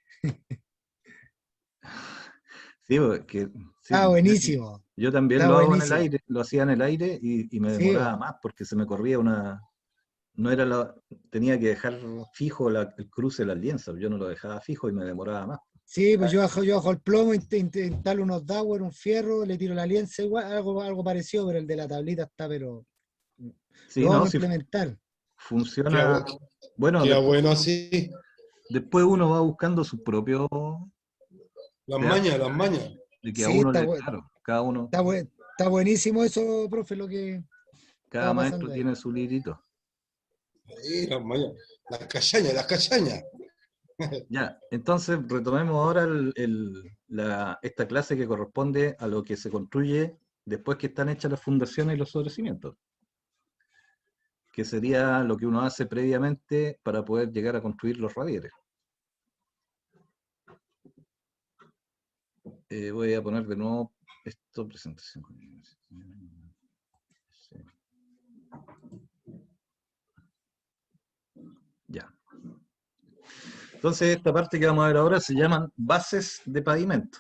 Sí, porque, sí, Está buenísimo. yo también Está lo hago en el buenísimo. aire, lo hacía en el aire y me Sí, demoraba más porque se me corría no era tenía que dejar fijo el cruce de las lienzas, yo no lo dejaba fijo y me demoraba más. sí, pues yo bajo el plomo, instalo unos dowel, un fierro, le tiro la lienza, igual, algo parecido, pero el de la tablita está, pero Sí, lo no, vamos a sí implementar. funciona. Bueno, Queda bueno así. después uno va buscando su propio, Las te das mañas, las cuenta mañas. de que a Sí, uno le, claro, está buenísimo eso, profe, lo que cada estaba maestro pasando ahí. tiene su librito. Sí, las mañas. Las cachañas, las cachañas. Ya, entonces retomemos ahora esta clase que corresponde a lo que se construye después que están hechas las fundaciones y los sobrecimientos, que sería lo que uno hace previamente para poder llegar a construir los radieres. Voy a poner de nuevo esto, presentación. Sí. Ya. Entonces, esta parte que vamos a ver ahora se llaman bases de pavimento.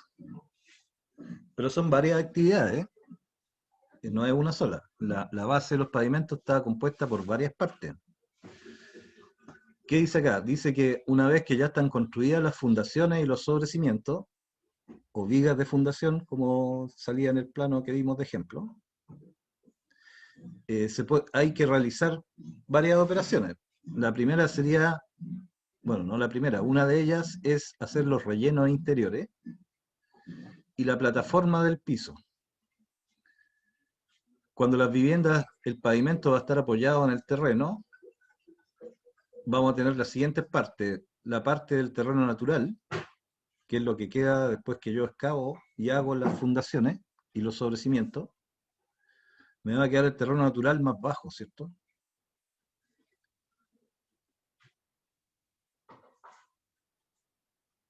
Pero son varias actividades, no es una sola. La base de los pavimentos está compuesta por varias partes. ¿Qué dice acá? Dice que una vez que ya están construidas las fundaciones y los sobrecimientos, o vigas de fundación, como salía en el plano que vimos de ejemplo, hay que realizar varias operaciones. La primera sería, bueno, no la primera, una de ellas es hacer los rellenos interiores y la plataforma del piso. Cuando las viviendas, el pavimento va a estar apoyado en el terreno, vamos a tener las siguientes partes. La parte del terreno natural, que es lo que queda después que yo excavo y hago las fundaciones y los sobrecimientos. Me va a quedar el terreno natural más bajo, ¿cierto?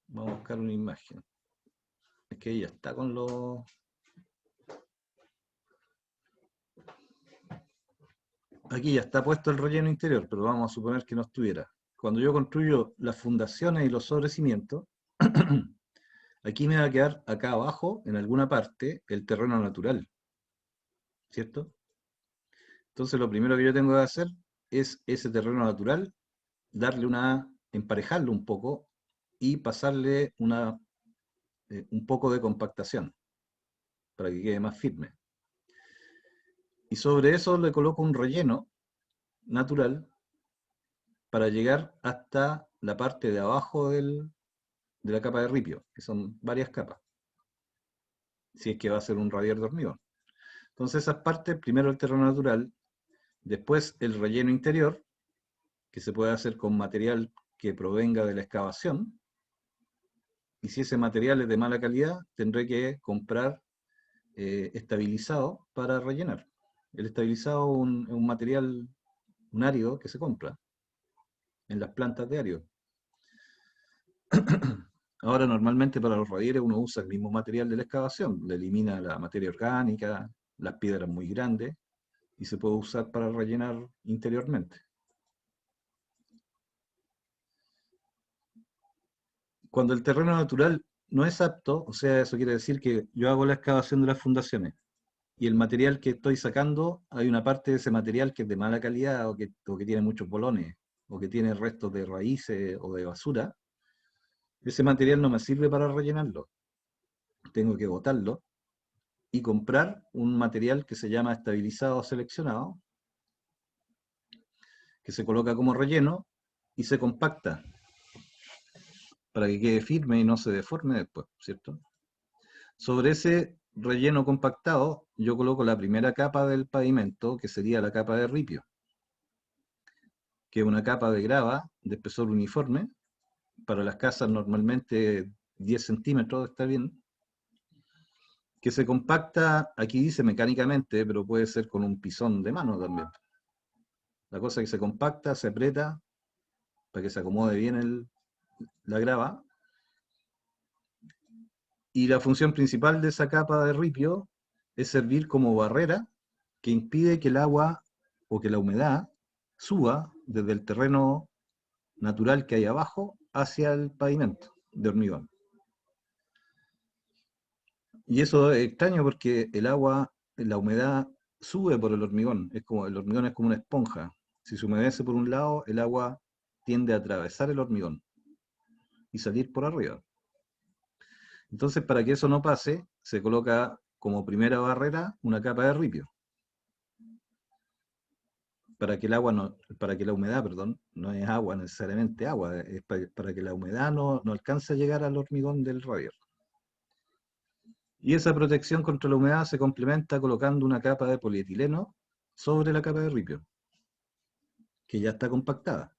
Vamos a buscar una imagen. Es que ella está con los... Aquí ya está puesto el relleno interior, pero vamos a suponer que no estuviera. Cuando yo construyo las fundaciones y los sobrecimientos, aquí me va a quedar acá abajo, en alguna parte, el terreno natural, ¿cierto? Entonces lo primero que yo tengo que hacer es ese terreno natural, emparejarlo un poco y pasarle un poco de compactación para que quede más firme. Y sobre eso le coloco un relleno natural para llegar hasta la parte de abajo de la capa de ripio, que son varias capas, si es que va a ser un radier de hormigón. Entonces esas partes, primero el terreno natural, después el relleno interior, que se puede hacer con material que provenga de la excavación, y si ese material es de mala calidad, tendré que comprar estabilizado para rellenar. El estabilizado es un material, un árido que se compra en las plantas de árido. Ahora normalmente para los radieres uno usa el mismo material de la excavación, le elimina la materia orgánica, las piedras muy grandes, y se puede usar para rellenar interiormente. Cuando el terreno natural no es apto, o sea, eso quiere decir que yo hago la excavación de las fundaciones, y el material que estoy sacando, hay una parte de ese material que es de mala calidad, o que tiene muchos bolones, o que tiene restos de raíces o de basura, ese material no me sirve para rellenarlo. Tengo que botarlo y comprar un material que se llama estabilizado seleccionado, que se coloca como relleno y se compacta para que quede firme y no se deforme después, ¿cierto? Sobre ese relleno compactado, yo coloco la primera capa del pavimento, que sería la capa de ripio, que es una capa de grava de espesor uniforme. Para las casas normalmente 10 centímetros está bien. Que se compacta, aquí dice mecánicamente, pero puede ser con un pisón de mano también. La cosa es que se compacta, se aprieta, para que se acomode bien la grava. Y la función principal de esa capa de ripio es servir como barrera que impide que el agua o que la humedad suba desde el terreno natural que hay abajo hacia el pavimento de hormigón. Y eso es extraño porque el agua, la humedad sube por el hormigón. El hormigón es como una esponja. Si se humedece por un lado, el agua tiende a atravesar el hormigón y salir por arriba. Entonces, para que eso no pase, se coloca como primera barrera una capa de ripio. Para que la humedad, perdón, no es agua necesariamente agua, es para que la humedad no alcance a llegar al hormigón del radier. Y esa protección contra la humedad se complementa colocando una capa de polietileno sobre la capa de ripio, que ya está compactada.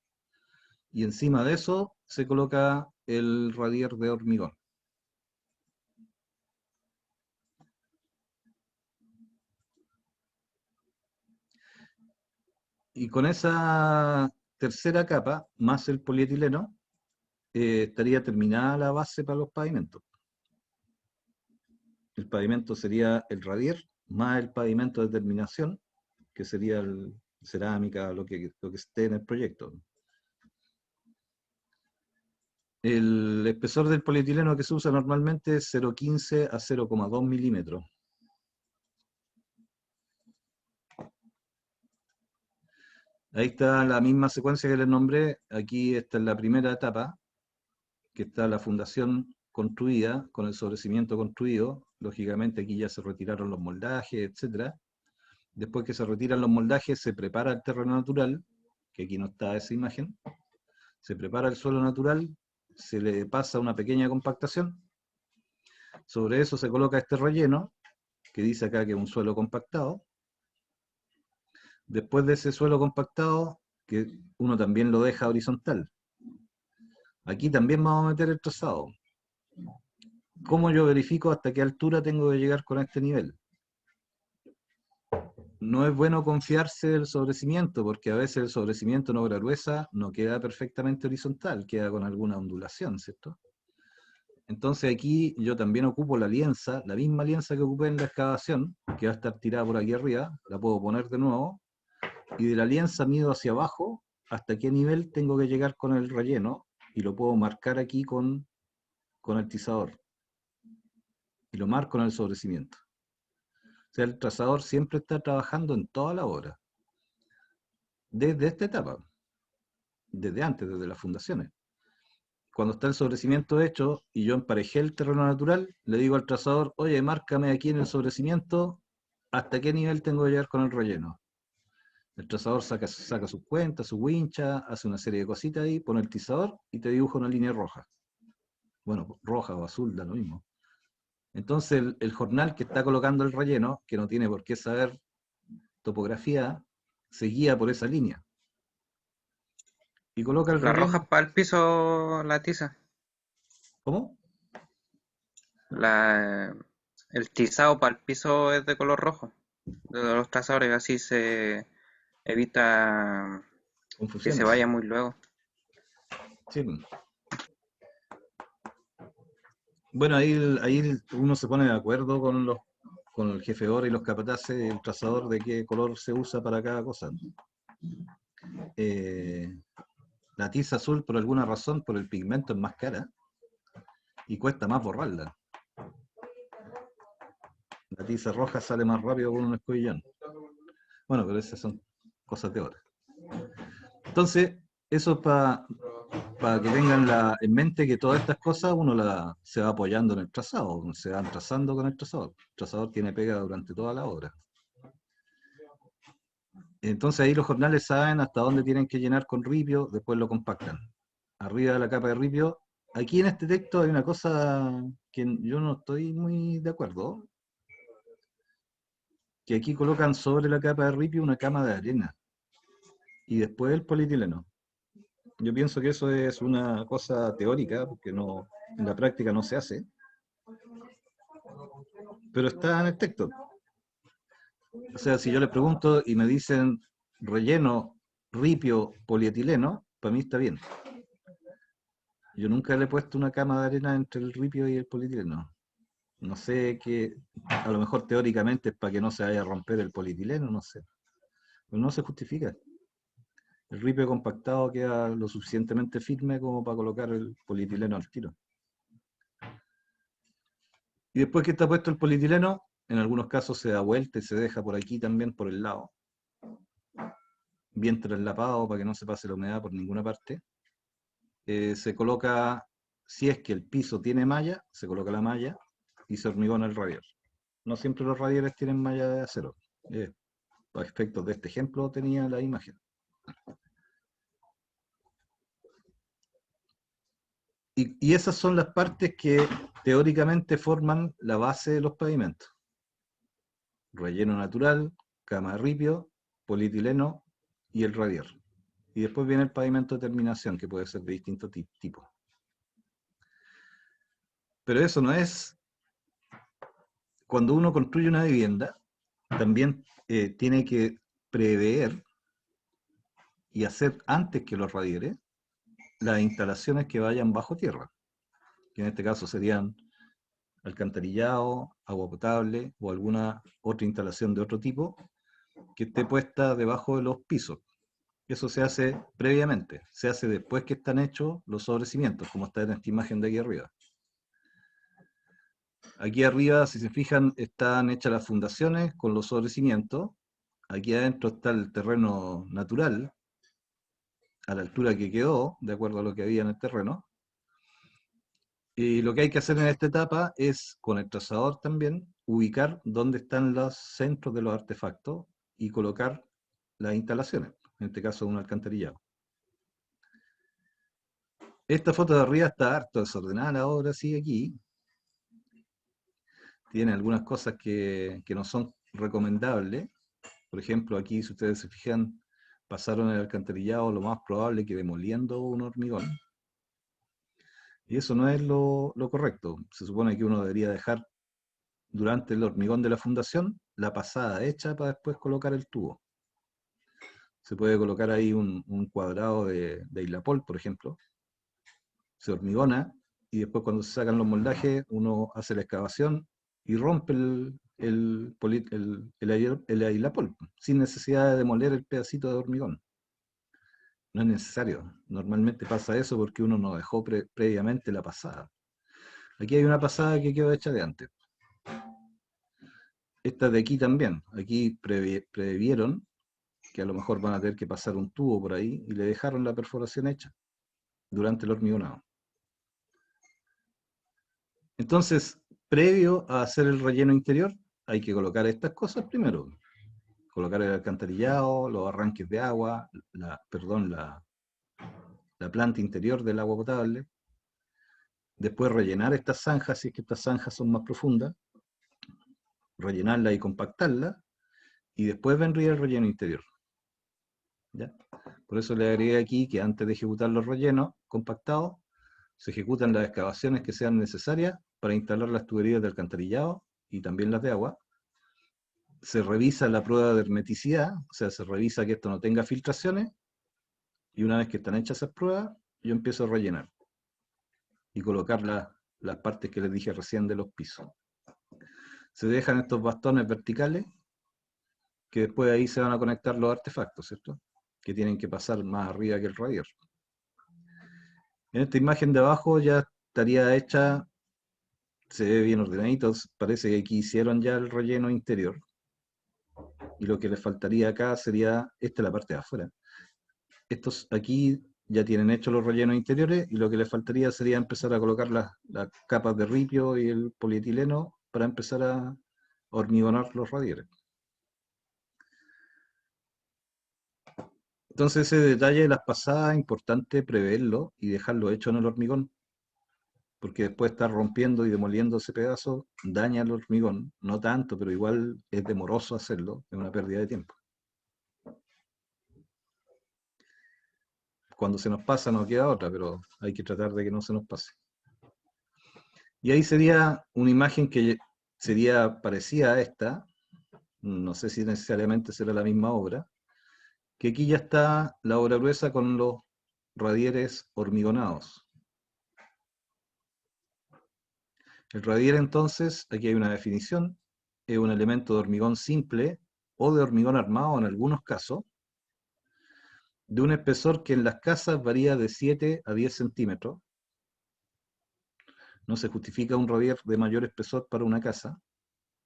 Y encima de eso se coloca el radier de hormigón. Y con esa tercera capa, más el polietileno, estaría terminada la base para los pavimentos. El pavimento sería el radier, más el pavimento de terminación, que sería cerámica, lo que esté en el proyecto. El espesor del polietileno que se usa normalmente es 0,15 a 0,2 milímetros. Ahí está la misma secuencia que les nombré. Aquí está en la primera etapa, que está la fundación construida, con el sobrecimiento construido. Lógicamente aquí ya se retiraron los moldajes, etc. Después que se retiran los moldajes, se prepara el terreno natural, que aquí no está esa imagen. Se prepara el suelo natural, se le pasa una pequeña compactación. Sobre eso se coloca este relleno, que dice acá que es un suelo compactado. Después de ese suelo compactado, que uno también lo deja horizontal. Aquí también vamos a meter el trazado. ¿Cómo yo verifico hasta qué altura tengo que llegar con este nivel? No es bueno confiarse del sobrecimiento, porque a veces el sobrecimiento en obra gruesa no queda perfectamente horizontal, queda con alguna ondulación, ¿cierto? Entonces aquí yo también ocupo la lienza, la misma lienza que ocupé en la excavación, que va a estar tirada por aquí arriba, la puedo poner de nuevo, y de la lienza mido hacia abajo hasta qué nivel tengo que llegar con el relleno, y lo puedo marcar aquí con el tizador. Y lo marco en el sobrecimiento. O sea, el trazador siempre está trabajando en toda la obra. Desde esta etapa. Desde antes, desde las fundaciones. Cuando está el sobrecimiento hecho y yo emparejé el terreno natural, le digo al trazador, oye, márcame aquí en el sobrecimiento hasta qué nivel tengo que llegar con el relleno. El trazador saca sus cuentas, su wincha, hace una serie de cositas ahí, pone el tizador y te dibuja una línea roja. Bueno, roja o azul, da lo mismo. Entonces el jornal que está colocando el relleno, que no tiene por qué saber topografía, se guía por esa línea. Y coloca el La relleno. roja para el piso, la tiza. ¿Cómo? El tizado para el piso es de color rojo. De los trazadores, así se evita que Confusiones. se vaya muy luego. Sí. Bueno, ahí uno se pone de acuerdo con el jefe de obra y los capataces, el trazador, de qué color se usa para cada cosa. La tiza azul, por alguna razón, por el pigmento, es más cara y cuesta más borrarla. La tiza roja sale más rápido con un escobillón. Bueno, pero esas son cosas de ahora. Entonces, eso es para que tengan en mente que todas estas cosas uno se va apoyando en el trazado, se van trazando con el trazador. El trazador tiene pega durante toda la obra. Entonces ahí los jornales saben hasta dónde tienen que llenar con ripio, después lo compactan. Arriba de la capa de ripio. Aquí en este texto hay una cosa que yo no estoy muy de acuerdo, que aquí colocan sobre la capa de ripio una cama de arena. y después el polietileno. Yo pienso que eso es una cosa teórica, porque no, en la práctica no se hace, pero está en el texto. O sea, si yo les pregunto y me dicen relleno, ripio, polietileno, para mí está bien. Yo nunca le he puesto una cama de arena entre el ripio y el polietileno. No sé qué, a lo mejor teóricamente es para que no se vaya a romper el polietileno, no sé. Pero no se justifica. El ripio compactado queda lo suficientemente firme como para colocar el polietileno al tiro. Y después que está puesto el polietileno, en algunos casos se da vuelta y se deja por aquí también, por el lado. Bien traslapado para que no se pase la humedad por ninguna parte. Se coloca, si es que el piso tiene malla, se coloca la malla y se hormigona el radial. No siempre los radiales tienen malla de acero. A efectos de este ejemplo tenía la imagen. Y esas son las partes que teóricamente forman la base de los pavimentos. Relleno natural, cama de ripio, polietileno y el radial. Y después viene el pavimento de terminación, que puede ser de distintos tipos. Pero eso no es... Cuando uno construye una vivienda, también tiene que prever y hacer antes que los radieres las instalaciones que vayan bajo tierra, que en este caso serían alcantarillado, agua potable o alguna otra instalación de otro tipo que esté puesta debajo de los pisos. Eso se hace previamente, se hace después que están hechos los sobrecimientos, como está en esta imagen de aquí arriba. Aquí arriba, si se fijan, están hechas las fundaciones con los sobrecimientos. Aquí adentro está el terreno natural, a la altura que quedó, de acuerdo a lo que había en el terreno. Y lo que hay que hacer en esta etapa es, con el trazador también, ubicar dónde están los centros de los artefactos y colocar las instalaciones, en este caso un alcantarillado. Esta foto de arriba está harto desordenada la obra, sí, aquí. Tiene algunas cosas que no son recomendables. Por ejemplo, aquí, si ustedes se fijan, pasaron el alcantarillado lo más probable que demoliendo un hormigón. Y eso no es lo correcto. Se supone que uno debería dejar durante el hormigón de la fundación la pasada hecha para después colocar el tubo. Se puede colocar ahí un cuadrado de Ilapol, por ejemplo. Se hormigona y después cuando se sacan los moldajes uno hace la excavación y rompe el Ilapol sin necesidad de demoler el pedacito de hormigón. No es necesario. Normalmente pasa eso porque uno no dejó previamente la pasada. Aquí hay una pasada que quedó hecha de antes. Esta de aquí también. Aquí previeron que a lo mejor van a tener que pasar un tubo por ahí y le dejaron la perforación hecha durante el hormigonado. Entonces, previo a hacer el relleno interior, hay que colocar estas cosas primero. Colocar el alcantarillado, los arranques de agua, la planta interior del agua potable. Después rellenar estas zanjas, si es que estas zanjas son más profundas. Rellenarla y compactarla. Y después vendría el relleno interior. ¿Ya? Por eso le agregué aquí que antes de ejecutar los rellenos compactados, se ejecutan las excavaciones que sean necesarias para instalar las tuberías de alcantarillado y también las de agua. Se revisa la prueba de hermeticidad, o sea, se revisa que esto no tenga filtraciones, y una vez que están hechas esas pruebas, yo empiezo a rellenar y colocar las partes que les dije recién de los pisos. Se dejan estos bastones verticales, que después ahí se van a conectar los artefactos, ¿cierto? Que tienen que pasar más arriba que el radial. En esta imagen de abajo ya estaría hecha, se ve bien ordenadito, parece que aquí hicieron ya el relleno interior. Y lo que les faltaría acá sería, esta es la parte de afuera. Estos aquí ya tienen hechos los rellenos interiores y lo que les faltaría sería empezar a colocar las capas de ripio y el polietileno para empezar a hormigonar los radieres. Entonces ese detalle de las pasadas es importante preverlo y dejarlo hecho en el hormigón, porque después estar rompiendo y demoliendo ese pedazo daña el hormigón, no tanto, pero igual es demoroso hacerlo, es una pérdida de tiempo. cuando se nos pasa no queda otra, pero hay que tratar de que no se nos pase. Y ahí sería una imagen que sería parecida a esta, no sé si necesariamente será la misma obra, que aquí ya está la obra gruesa con los radieres hormigonados. El radier entonces, aquí hay una definición, es un elemento de hormigón simple o de hormigón armado en algunos casos, de un espesor que en las casas varía de 7 a 10 centímetros. No se justifica un radier de mayor espesor para una casa.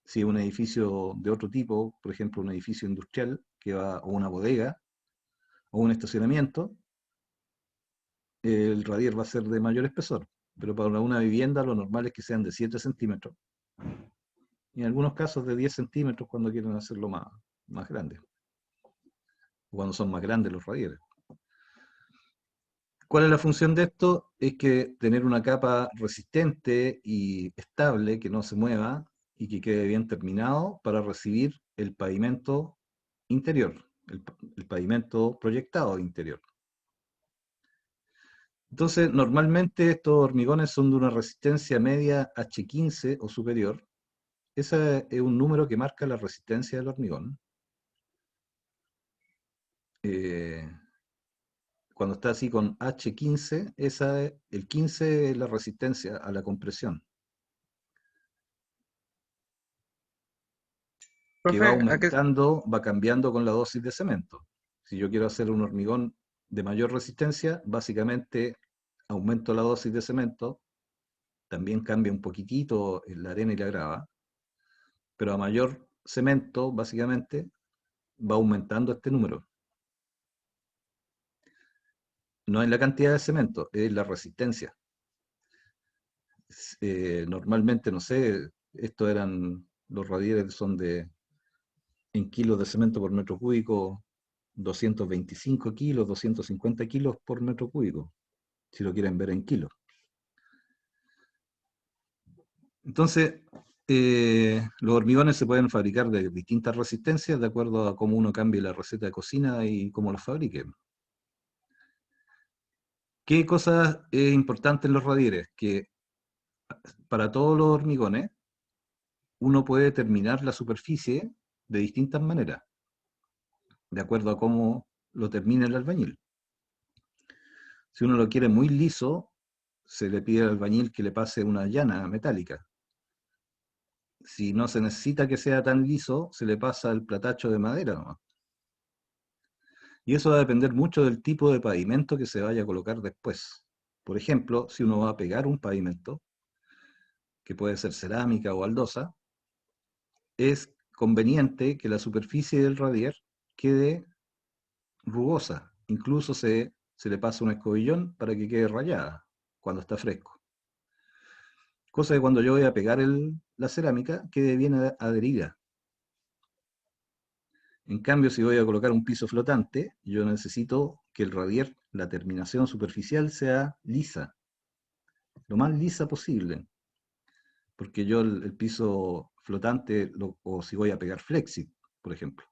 Si es un edificio de otro tipo, por ejemplo un edificio industrial o una bodega o un estacionamiento, el radier va a ser de mayor espesor. Pero para una vivienda lo normal es que sean de 7 centímetros. Y en algunos casos de 10 centímetros cuando quieren hacerlo más grande. O cuando son más grandes los radieres. ¿Cuál es la función de esto? Es que tener una capa resistente y estable, que no se mueva y que quede bien terminado para recibir el pavimento interior, el pavimento proyectado interior. Entonces, normalmente estos hormigones son de una resistencia media H15 o superior. Ese es un número que marca la resistencia del hormigón. Cuando está así con H15, el 15 es la resistencia a la compresión. Que va Profe, aumentando, va cambiando con la dosis de cemento. Si yo quiero hacer un hormigón de mayor resistencia, básicamente aumento la dosis de cemento, también cambia un poquitito la arena y la grava, pero a mayor cemento, básicamente, va aumentando este número. No es la cantidad de cemento, es la resistencia. Normalmente, no sé, los radieres son en kilos de cemento por metro cúbico, 225 kilos, 250 kilos por metro cúbico, si lo quieren ver en kilos. Entonces, los hormigones se pueden fabricar de distintas resistencias de acuerdo a cómo uno cambie la receta de cocina y cómo los fabrique. ¿Qué cosa es importante en los radieres? Que para todos los hormigones, uno puede terminar la superficie de distintas maneras, de acuerdo a cómo lo termina el albañil. Si uno lo quiere muy liso, se le pide al albañil que le pase una llana metálica. Si no se necesita que sea tan liso, se le pasa el platacho de madera nomás. Y eso va a depender mucho del tipo de pavimento que se vaya a colocar después. Por ejemplo, si uno va a pegar un pavimento, que puede ser cerámica o baldosa, es conveniente que la superficie del radier quede rugosa. Incluso se le pasa un escobillón para que quede rayada cuando está fresco. Cosa que cuando yo voy a pegar la cerámica quede bien adherida. En cambio, si voy a colocar un piso flotante, yo necesito que el radier, la terminación superficial, sea lisa, lo más lisa posible. Porque yo el piso flotante, o si voy a pegar flexit, por ejemplo.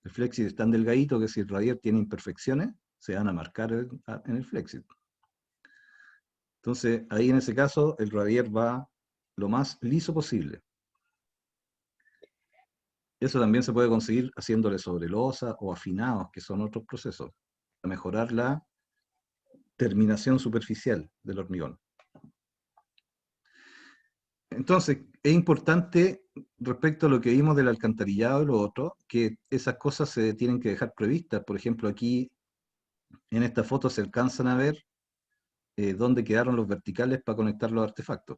El flexit es tan delgadito que si el radier tiene imperfecciones, se van a marcar en el flexit. Entonces, ahí en ese caso, el radier va lo más liso posible. Eso también se puede conseguir haciéndole sobre losa o afinados, que son otros procesos, para mejorar la terminación superficial del hormigón. Entonces, es importante, respecto a lo que vimos del alcantarillado y lo otro, que esas cosas se tienen que dejar previstas. Por ejemplo, aquí en esta foto se alcanzan a ver dónde quedaron los verticales para conectar los artefactos.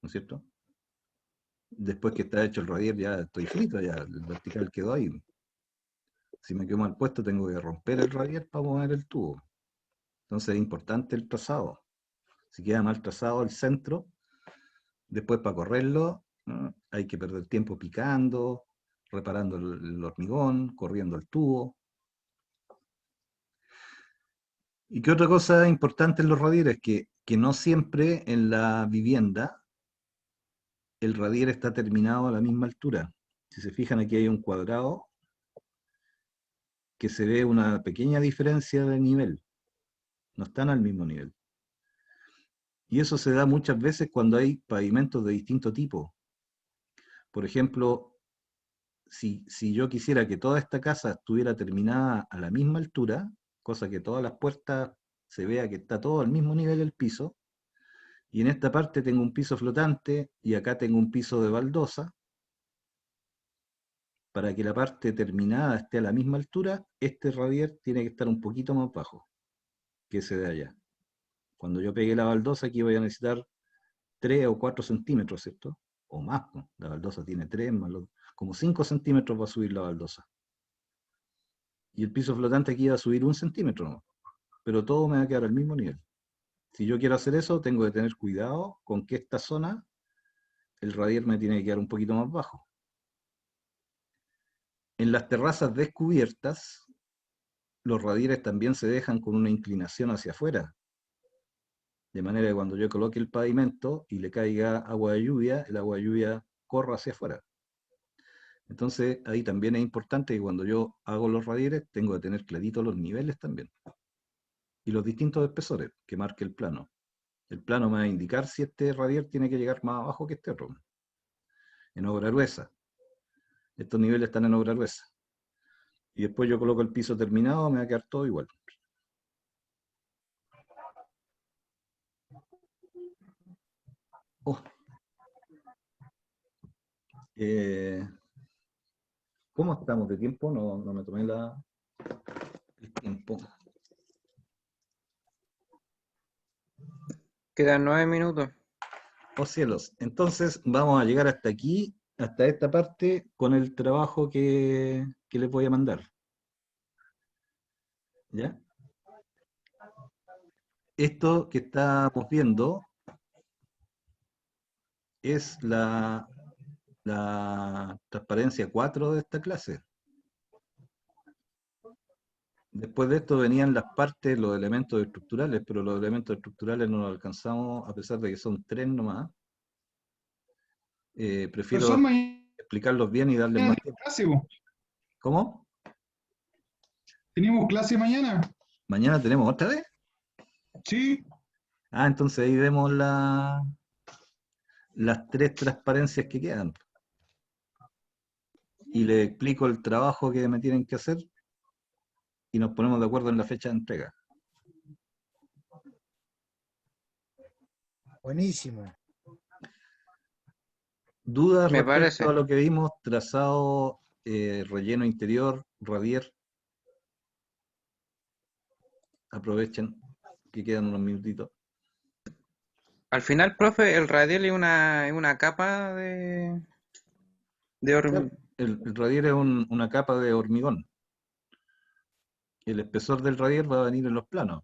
¿No es cierto? Después que está hecho el radier ya estoy frito, ya el vertical quedó ahí. Si me quedo mal puesto tengo que romper el radier para mover el tubo. Entonces es importante el trazado. Si queda mal trazado el centro, después para correrlo hay que perder tiempo picando, reparando el hormigón, corriendo el tubo. ¿Y qué otra cosa importante en los radieres? Que no siempre en la vivienda el radier está terminado a la misma altura. Si se fijan, aquí hay un cuadrado que se ve una pequeña diferencia de nivel. No están al mismo nivel. Y eso se da muchas veces cuando hay pavimentos de distinto tipo. Por ejemplo, si yo quisiera que toda esta casa estuviera terminada a la misma altura, cosa que todas las puertas se vea que está todo al mismo nivel del piso, y en esta parte tengo un piso flotante y acá tengo un piso de baldosa, para que la parte terminada esté a la misma altura, este radier tiene que estar un poquito más bajo que ese de allá. Cuando yo pegue la baldosa, aquí voy a necesitar 3 o 4 centímetros, ¿cierto? O más, ¿no? La baldosa tiene 3, como 5 centímetros va a subir la baldosa. Y el piso flotante aquí va a subir 1 centímetro, ¿no? Pero todo me va a quedar al mismo nivel. Si yo quiero hacer eso, tengo que tener cuidado con que esta zona, el radier me tiene que quedar un poquito más bajo. En las terrazas descubiertas, los radieres también se dejan con una inclinación hacia afuera. De manera que cuando yo coloque el pavimento y le caiga agua de lluvia, el agua de lluvia corra hacia afuera. Entonces, ahí también es importante que cuando yo hago los radieres, tengo que tener claritos los niveles también. Y los distintos espesores que marque el plano. El plano me va a indicar si este radier tiene que llegar más abajo que este otro. En obra gruesa. Estos niveles están en obra gruesa. Y después yo coloco el piso terminado, me va a quedar todo igual. Oh. ¿Cómo estamos de tiempo? No me tomé el tiempo. Quedan 9 minutos. Oh cielos, entonces vamos a llegar hasta aquí, hasta esta parte, con el trabajo que les voy a mandar. ¿Ya? Esto que estamos viendo es la transparencia 4 de esta clase. Después de esto venían las partes, los elementos estructurales, pero los elementos estructurales no los alcanzamos, a pesar de que son 3 nomás. Prefiero Profesor, mañana explicarlos bien y darles más tenemos tiempo. clase, po. ¿Cómo? ¿Tenemos clase mañana? ¿Mañana tenemos otra vez? Sí. Ah, entonces ahí vemos las 3 transparencias que quedan. Y les explico el trabajo que me tienen que hacer y nos ponemos de acuerdo en la fecha de entrega. Buenísimo. ¿Dudas Me respecto parece. a lo que vimos? Trazado, relleno interior, radier. Aprovechen que quedan unos minutitos. Al final, profe, el radial es una capa de Claro, el radier es una capa de hormigón. El espesor del radier va a venir en los planos.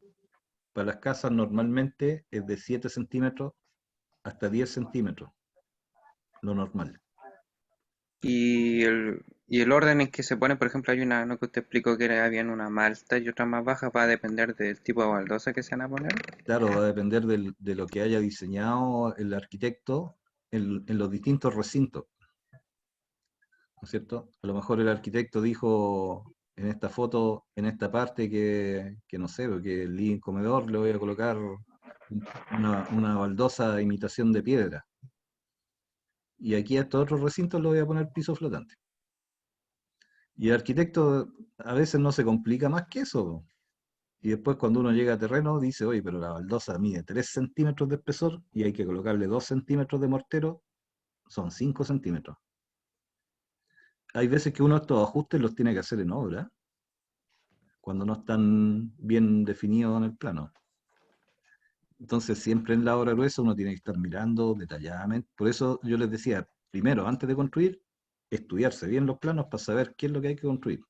Para las casas normalmente es de 7 centímetros hasta 10 centímetros, lo normal. y el orden en que se pone, por ejemplo, hay una, ¿no? Que usted explicó que había una más alta y otra más baja, va a depender del tipo de baldosa que se van a poner. Claro, va a depender de lo que haya diseñado el arquitecto en los distintos recintos, ¿no es cierto? A lo mejor el arquitecto dijo en esta foto, en esta parte, que no sé, que el living comedor le voy a colocar una baldosa de imitación de piedra. Y aquí a estos otros recintos le voy a poner piso flotante. Y el arquitecto a veces no se complica más que eso. Y después cuando uno llega a terreno dice, oye, pero la baldosa mide 3 centímetros de espesor y hay que colocarle 2 centímetros de mortero, son 5 centímetros. Hay veces que uno estos ajustes los tiene que hacer en obra, cuando no están bien definidos en el plano. Entonces siempre en la obra gruesa uno tiene que estar mirando detalladamente. Por eso yo les decía, primero, antes de construir, estudiarse bien los planos para saber qué es lo que hay que construir.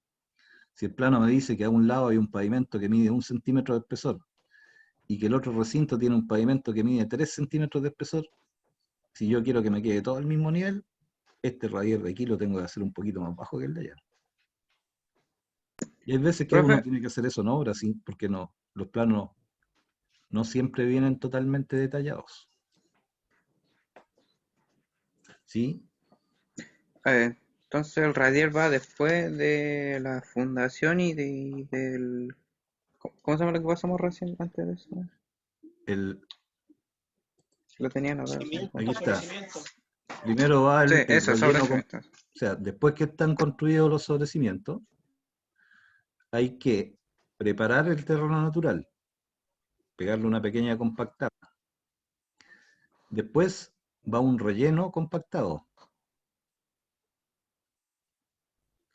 Si el plano me dice que a un lado hay un pavimento que mide 1 centímetro de espesor y que el otro recinto tiene un pavimento que mide 3 centímetros de espesor, si yo quiero que me quede todo al mismo nivel, este radier de aquí lo tengo que hacer un poquito más bajo que el de allá. Y hay veces que uno Profe, tiene que hacer eso en obra, ¿sí? Porque no, los planos no siempre vienen totalmente detallados. ¿Sí? Entonces el radier va después de la fundación y del... ¿Cómo se llama lo que pasamos recién antes de eso? El, Lo tenían acá. Cimiento, aquí está. sobrecimiento. Primero va Sí, el eso, relleno, sobrecimiento. o sea, después que están construidos los sobrecimientos, hay que preparar el terreno natural, pegarle una pequeña compactada. Después va un relleno compactado,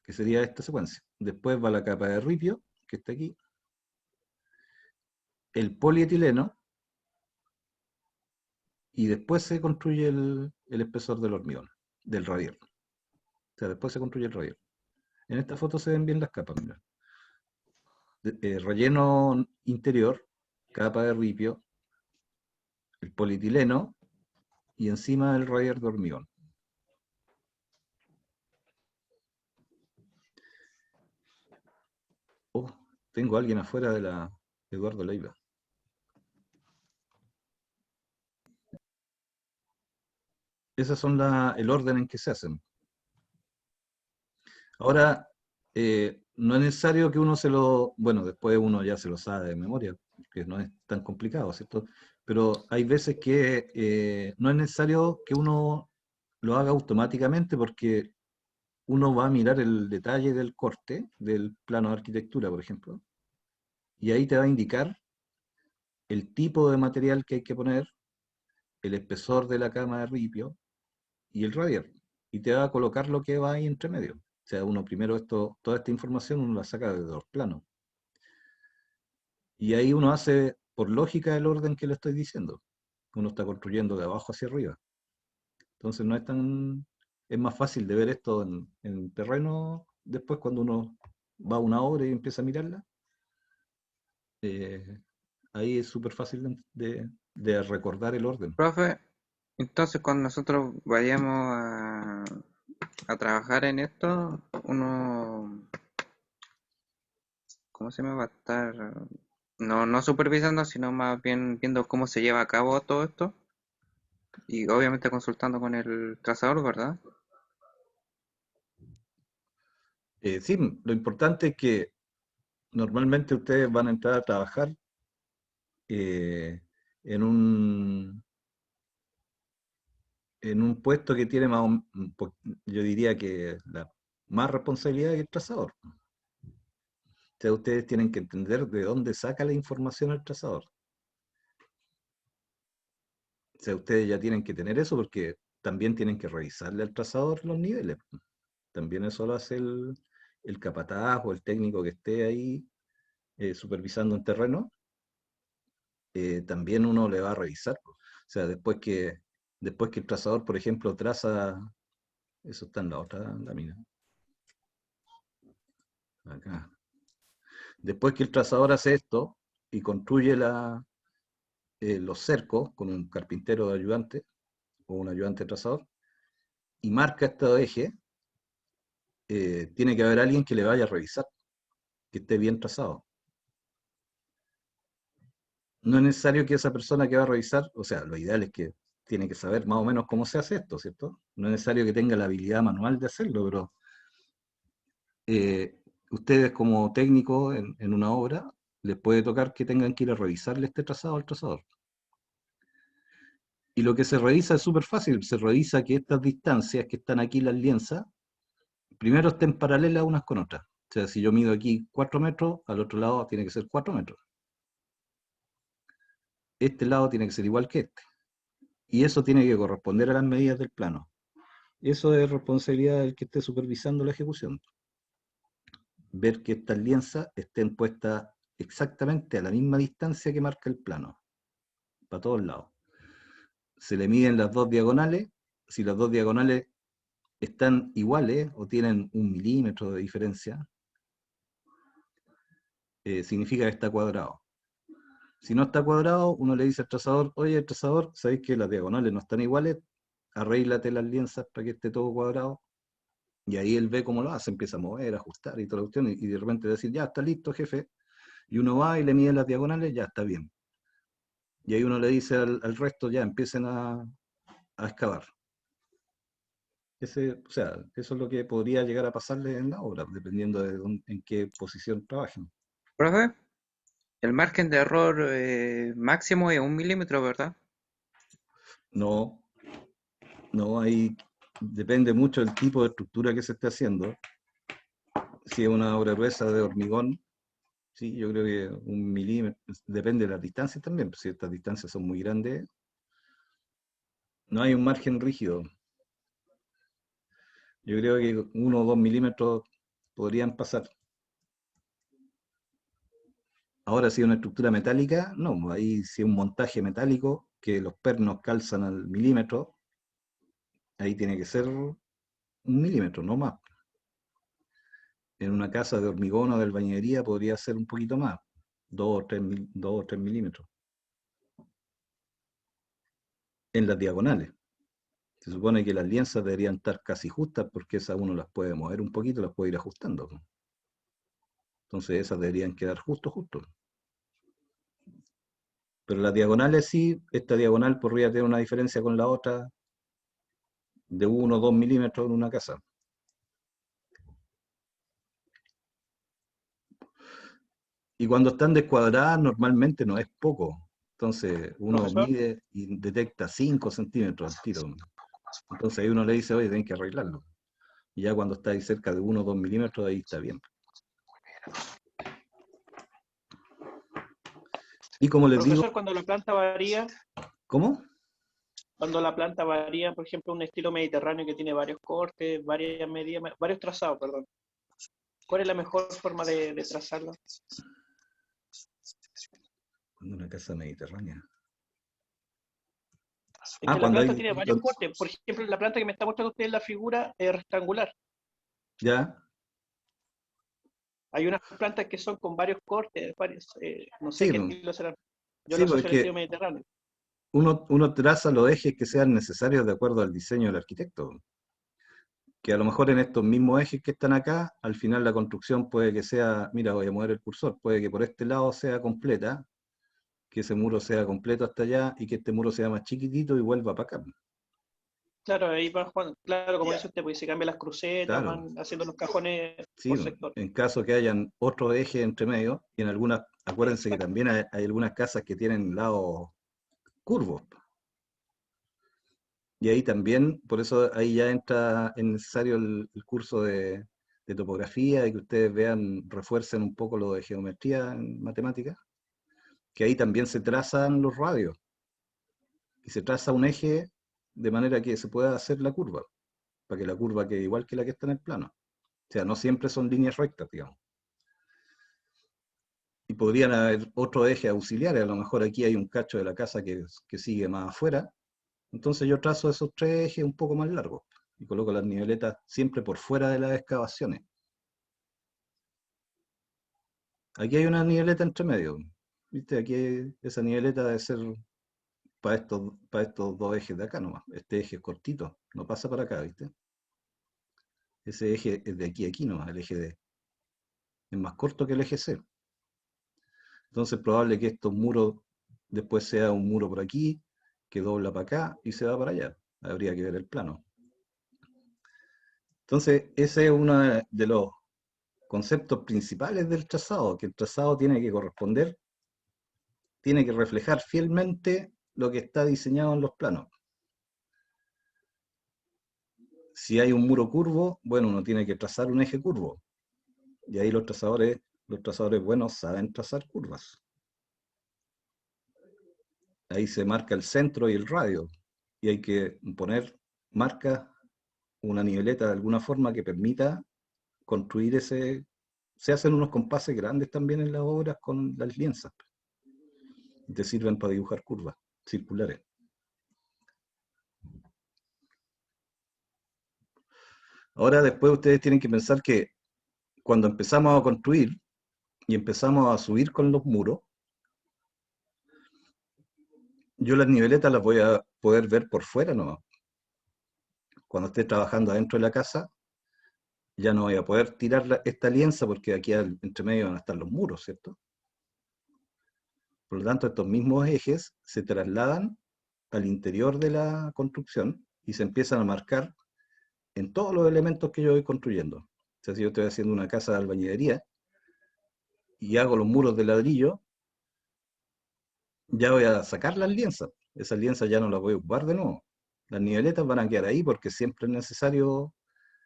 que sería esta secuencia. Después va la capa de ripio, que está aquí, el polietileno, y después se construye el espesor del hormigón, del radier. O sea, después se construye el radier. En esta foto se ven bien las capas, mira. Relleno interior, capa de ripio, el polietileno y encima el radier de hormigón. Oh, tengo a alguien afuera de la Eduardo Leiva. Esas son el orden en que se hacen. Ahora, no es necesario que uno bueno, después uno ya se lo sabe de memoria, que no es tan complicado, ¿cierto? Pero hay veces que no es necesario que uno lo haga automáticamente porque uno va a mirar el detalle del corte del plano de arquitectura, por ejemplo, y ahí te va a indicar el tipo de material que hay que poner, el espesor de la cama de ripio y el radier, y te va a colocar lo que va ahí entre medio. O sea, uno primero toda esta información uno la saca desde los planos. Y ahí uno hace, por lógica, el orden que le estoy diciendo. Uno está construyendo de abajo hacia arriba. Entonces no es tan... Es más fácil de ver esto en terreno después cuando uno va a una obra y empieza a mirarla. Ahí es súper fácil de recordar el orden. Profe, entonces cuando nosotros vayamos a trabajar en esto, uno, ¿cómo se me va a estar? No supervisando, sino más bien viendo cómo se lleva a cabo todo esto y obviamente consultando con el trazador, ¿verdad? Sí, lo importante es que normalmente ustedes van a entrar a trabajar en un puesto que tiene yo diría que la más responsabilidad que el trazador. O sea, ustedes tienen que entender de dónde saca la información el trazador. O sea, ustedes ya tienen que tener eso porque también tienen que revisarle al trazador los niveles. También eso lo hace el capataz o el técnico que esté ahí supervisando un terreno. También uno le va a revisar. O sea, después que el trazador, por ejemplo, traza, eso está en la otra lámina. Acá. Después que el trazador hace esto y construye los cercos con un carpintero de ayudante o un ayudante trazador y marca estos ejes, tiene que haber alguien que le vaya a revisar, que esté bien trazado. No es necesario que esa persona que va a revisar, o sea, lo ideal es que tiene que saber más o menos cómo se hace esto, ¿cierto? No es necesario que tenga la habilidad manual de hacerlo, pero ustedes como técnicos en una obra, les puede tocar que tengan que ir a revisarle este trazado al trazador. Y lo que se revisa es súper fácil, se revisa que estas distancias que están aquí, las lienzas, primero estén paralelas unas con otras. O sea, si yo mido aquí 4 metros, al otro lado tiene que ser 4 metros. Este lado tiene que ser igual que este. Y eso tiene que corresponder a las medidas del plano. Eso es responsabilidad del que esté supervisando la ejecución. Ver que estas lienzas estén puestas exactamente a la misma distancia que marca el plano, para todos lados. Se le miden las dos diagonales, si las dos diagonales están iguales o tienen 1 milímetro de diferencia, significa que está cuadrado. Si no está cuadrado, uno le dice al trazador, oye, trazador, ¿sabéis que las diagonales no están iguales? Arréglate las lienzas para que esté todo cuadrado. Y ahí él ve cómo lo hace, empieza a mover, a ajustar y toda la cuestión, y de repente decir, ya está listo, jefe. Y uno va y le mide las diagonales, ya está bien. Y ahí uno le dice al resto, ya empiecen a excavar. O sea, eso es lo que podría llegar a pasarle en la obra, dependiendo de en qué posición trabajen. Profe, el margen de error máximo es 1 milímetro, ¿verdad? No, no, ahí depende mucho del tipo de estructura que se esté haciendo. Si es una obra gruesa de hormigón, sí, yo creo que 1 milímetro, depende de las distancias también, pues si estas distancias son muy grandes, no hay un margen rígido. Yo creo que 1 o 2 milímetros podrían pasar. Ahora, si es una estructura metálica, no, pues ahí si es un montaje metálico, que los pernos calzan al milímetro, ahí tiene que ser 1 milímetro, no más. En una casa de hormigón o de albañilería podría ser un poquito más, 2 o 3 milímetros. En las diagonales. Se supone que las lienzas deberían estar casi justas porque esas uno las puede mover un poquito, las puede ir ajustando. Entonces esas deberían quedar justo. Pero las diagonales sí, esta diagonal podría tener una diferencia con la otra de 1 o 2 milímetros en una casa. Y cuando están descuadradas normalmente no es poco. Entonces uno Profesor, mide y detecta 5 centímetros al tiro. Entonces ahí uno le dice, oye, tienen que arreglarlo. Y ya cuando está ahí cerca de 1 o 2 milímetros, ahí está bien. Y como les digo, profesor, cuando la planta varía, ¿cómo? por ejemplo, un estilo mediterráneo que tiene varios cortes, varias medidas, varios trazados, perdón. ¿Cuál es la mejor forma de trazarlo? Cuando una casa mediterránea. Es que la Cuando planta hay... tiene varios cortes. Por ejemplo, la planta que me está mostrando usted en la figura es rectangular. Ya, Hay unas plantas que son con varios cortes, no sé sí, qué pues, estilo serán. Yo sí, lo asocio al estilo porque mediterráneo. uno traza los ejes que sean necesarios de acuerdo al diseño del arquitecto. Que a lo mejor en estos mismos ejes que están acá, al final la construcción puede que sea, mira, voy a mover el cursor, puede que por este lado sea completa, que ese muro sea completo hasta allá y que este muro sea más chiquitito y vuelva para acá. Claro, ahí van jugando. Claro, como dice usted, pues se cambian las crucetas, Claro, van haciendo los cajones sí, por sector. en caso que hayan otros ejes entre medio, y en algunas, acuérdense que también hay algunas casas que tienen lados curvos. Y ahí también, por eso ahí ya entra, es necesario el curso de topografía y que ustedes vean, refuercen un poco lo de geometría en matemáticas, que ahí también se trazan los radios y se traza un eje de manera que se pueda hacer la curva, para que la curva quede igual que la que está en el plano. O sea, no siempre son líneas rectas, digamos. Y podrían haber otros ejes auxiliares, a lo mejor aquí hay un cacho de la casa que sigue más afuera, entonces yo trazo esos 3 ejes un poco más largos y coloco las niveletas siempre por fuera de las excavaciones. Aquí hay una niveleta entre medio, ¿viste? Aquí esa niveleta debe ser para estos 2 ejes de acá nomás. Este eje es cortito, no pasa para acá, ¿viste? Ese eje es de aquí a aquí nomás, el eje D. Es más corto que el eje C. Entonces es probable que estos muros después sea un muro por aquí, que dobla para acá y se va para allá. Habría que ver el plano. Entonces, ese es uno de los conceptos principales del trazado, que el trazado tiene que corresponder, tiene que reflejar fielmente lo que está diseñado en los planos. Si hay un muro curvo, bueno, uno tiene que trazar un eje curvo. Y ahí los trazadores buenos saben trazar curvas. Ahí se marca el centro y el radio. Y hay que poner marcas, una niveleta de alguna forma que permita construir ese... Se hacen unos compases grandes también en las obras con las lienzas. Y te sirven para dibujar curvas circulares. Ahora después ustedes tienen que pensar que cuando empezamos a construir y empezamos a subir con los muros, yo las niveletas las voy a poder ver por fuera nomás. Cuando esté trabajando adentro de la casa, ya no voy a poder tirar esta lienza porque aquí entre medio van a estar los muros, ¿cierto? Por lo tanto, estos mismos ejes se trasladan al interior de la construcción y se empiezan a marcar en todos los elementos que yo voy construyendo. O sea, si yo estoy haciendo una casa de albañilería y hago los muros de ladrillo, ya voy a sacar las lienzas. Esas lienzas ya no las voy a ocupar de nuevo. Las niveletas van a quedar ahí porque siempre es necesario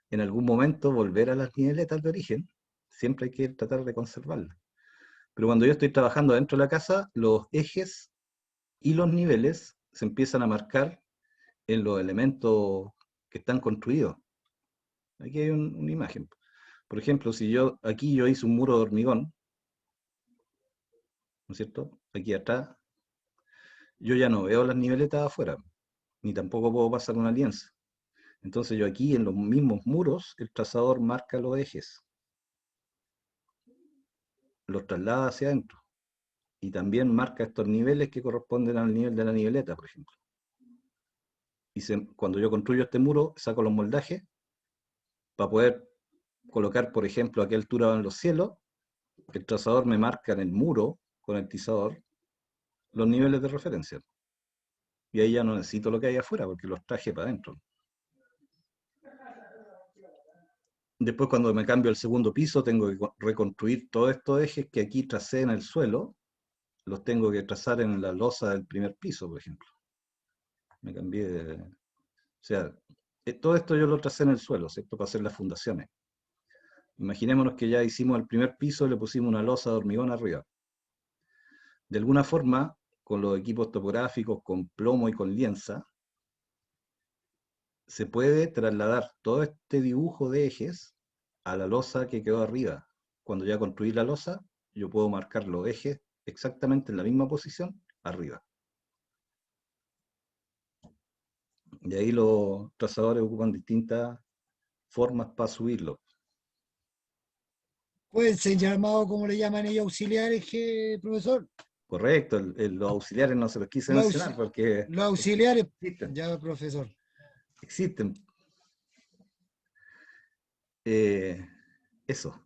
en algún momento volver a las niveletas de origen. Siempre hay que tratar de conservarlas. Pero cuando yo estoy trabajando dentro de la casa, los ejes y los niveles se empiezan a marcar en los elementos que están construidos. Aquí hay una imagen. Por ejemplo, si aquí yo hice un muro de hormigón, ¿no es cierto? Aquí atrás, yo ya no veo las niveletas afuera, ni tampoco puedo pasar una lienza. Entonces yo aquí en los mismos muros, el trazador marca los ejes, los traslada hacia adentro, y también marca estos niveles que corresponden al nivel de la niveleta, por ejemplo. Y cuando yo construyo este muro, saco los moldajes para poder colocar, por ejemplo, a qué altura van los cielos. El trazador me marca en el muro con el tizador los niveles de referencia. Y ahí ya no necesito lo que hay afuera, porque los traje para adentro. Después, cuando me cambio al segundo piso, tengo que reconstruir todos estos ejes que aquí tracé en el suelo, los tengo que trazar en la losa del primer piso, por ejemplo. Me cambié de... O sea, todo esto yo lo tracé en el suelo, ¿cierto? Para hacer las fundaciones. Imaginémonos que ya hicimos el primer piso y le pusimos una losa de hormigón arriba. De alguna forma, con los equipos topográficos, con plomo y con lienza, se puede trasladar todo este dibujo de ejes a la losa que quedó arriba. Cuando ya construí la losa, yo puedo marcar los ejes exactamente en la misma posición arriba. Y ahí los trazadores ocupan distintas formas para subirlo. Pueden ser llamados, como le llaman ellos, auxiliares, profesor. Correcto, los auxiliares no se los quise Los, mencionar porque los auxiliares, existen. ya, profesor. Existen. Eso.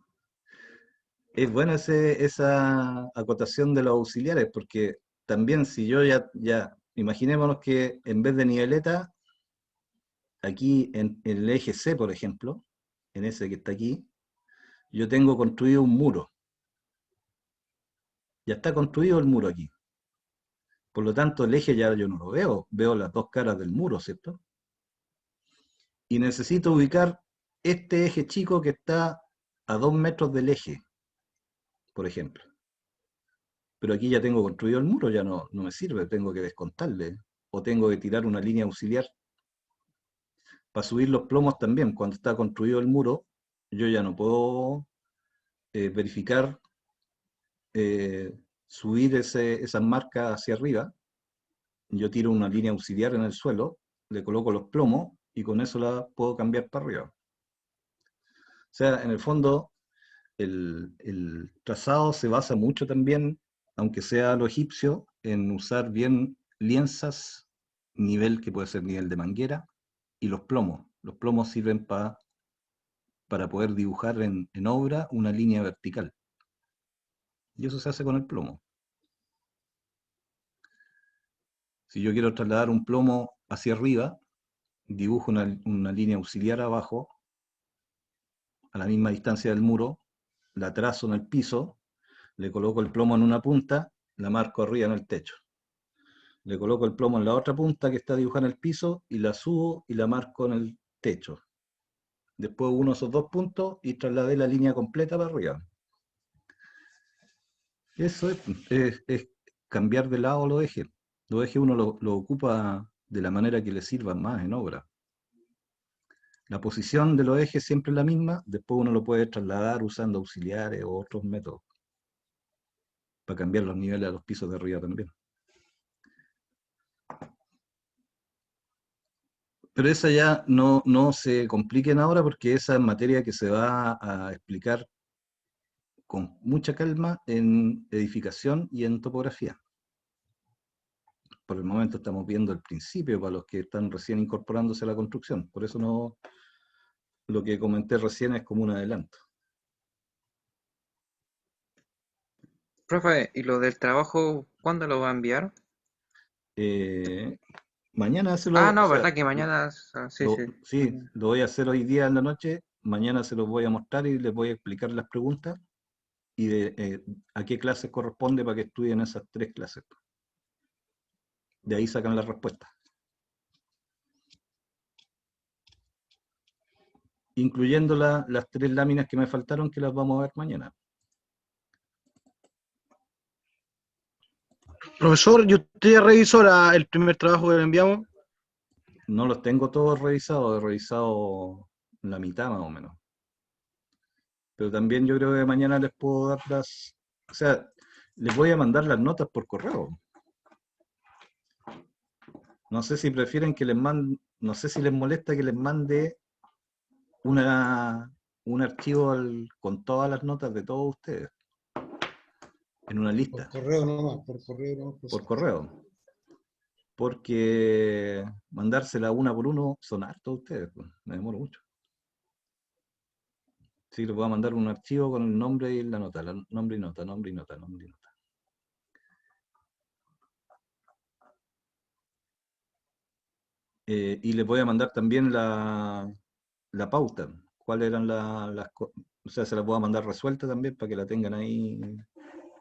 Es buena esa acotación de los auxiliares, porque también si yo imaginémonos que en vez de niveleta, aquí en el eje C, por ejemplo, en ese que está aquí, yo tengo construido un muro. Ya está construido el muro aquí. Por lo tanto, el eje ya yo no lo veo las dos caras del muro, ¿cierto? Y necesito ubicar este eje chico que está a 2 metros del eje, por ejemplo. Pero aquí ya tengo construido el muro, ya no me sirve, tengo que descontarle. O tengo que tirar una línea auxiliar. Para subir los plomos también, cuando está construido el muro, yo ya no puedo verificar, subir esas marcas hacia arriba. Yo tiro una línea auxiliar en el suelo, le coloco los plomos y con eso la puedo cambiar para arriba. O sea, en el fondo, el trazado se basa mucho también, aunque sea lo egipcio, en usar bien lienzas, nivel que puede ser nivel de manguera, y los plomos. Los plomos sirven para poder dibujar en obra una línea vertical. Y eso se hace con el plomo. Si yo quiero trasladar un plomo hacia arriba, dibujo una línea auxiliar abajo, a la misma distancia del muro, la trazo en el piso, le coloco el plomo en una punta, la marco arriba en el techo. Le coloco el plomo en la otra punta que está dibujada en el piso y la subo y la marco en el techo. Después uno esos dos puntos y trasladé la línea completa para arriba. Eso es cambiar de lado los ejes. Los ejes uno lo ocupa de la manera que le sirva más en obra. La posición de los ejes siempre es la misma, después uno lo puede trasladar usando auxiliares o otros métodos para cambiar los niveles a los pisos de arriba también. Pero esa ya no se compliquen ahora porque esa es materia que se va a explicar con mucha calma en edificación y en topografía. Por el momento estamos viendo el principio para los que están recién incorporándose a la construcción. Por eso lo que comenté recién es como un adelanto. Profe, ¿y lo del trabajo, cuándo lo va a enviar? Mañana se Ah, lo, no, o sea, ¿verdad? Que mañana, sí, sí. sí, lo voy a hacer hoy día en la noche, mañana se los voy a mostrar y les voy a explicar las preguntas y a qué clases corresponde para que estudien esas 3 clases. De ahí sacan las respuestas. Incluyendo las 3 láminas que me faltaron, que las vamos a ver mañana. Profesor, ¿y usted ya revisó el primer trabajo que le enviamos? No los tengo todos revisados, he revisado la mitad más o menos. Pero también yo creo que mañana les puedo dar o sea, les voy a mandar las notas por correo. No sé si prefieren que les mande, no sé si les molesta que les mande un archivo con todas las notas de todos ustedes en una Por lista, correo nomás, por correo nomás. por correo. Porque mandársela una por uno son hartos ustedes, pues, me demoro mucho. Sí, les voy a mandar un archivo con el nombre y la nota, nombre y nota, nombre y nota, nombre y nota. Y les voy a mandar también la pauta, cuáles eran o sea, se las voy a mandar resuelta también para que la tengan ahí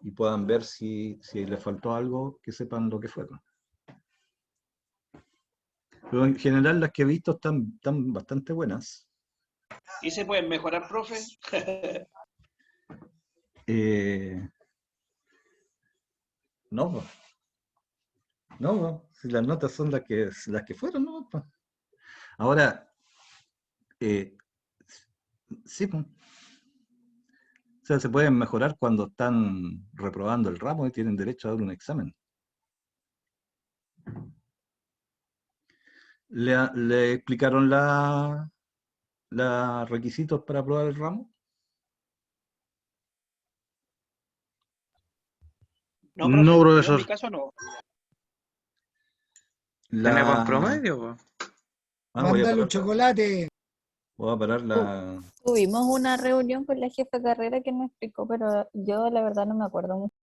y puedan ver si les faltó algo, que sepan lo que fueron. Pero en general las que he visto están bastante buenas. ¿Y se pueden mejorar, profe? No, pues. No, pues, si las notas son las que fueron, ¿no? Pues. Ahora, sí, pues. O sea, se pueden mejorar cuando están reprobando el ramo y tienen derecho a dar un examen. ¿Le explicaron los requisitos para aprobar el ramo? No, profe, No, yo en profesor. mi caso no. ¿Tiene buen promedio, po? Voy a Mándale un parar chocolate. voy a parar Tuvimos una reunión con la jefa de carrera que nos explicó, pero yo la verdad no me acuerdo mucho.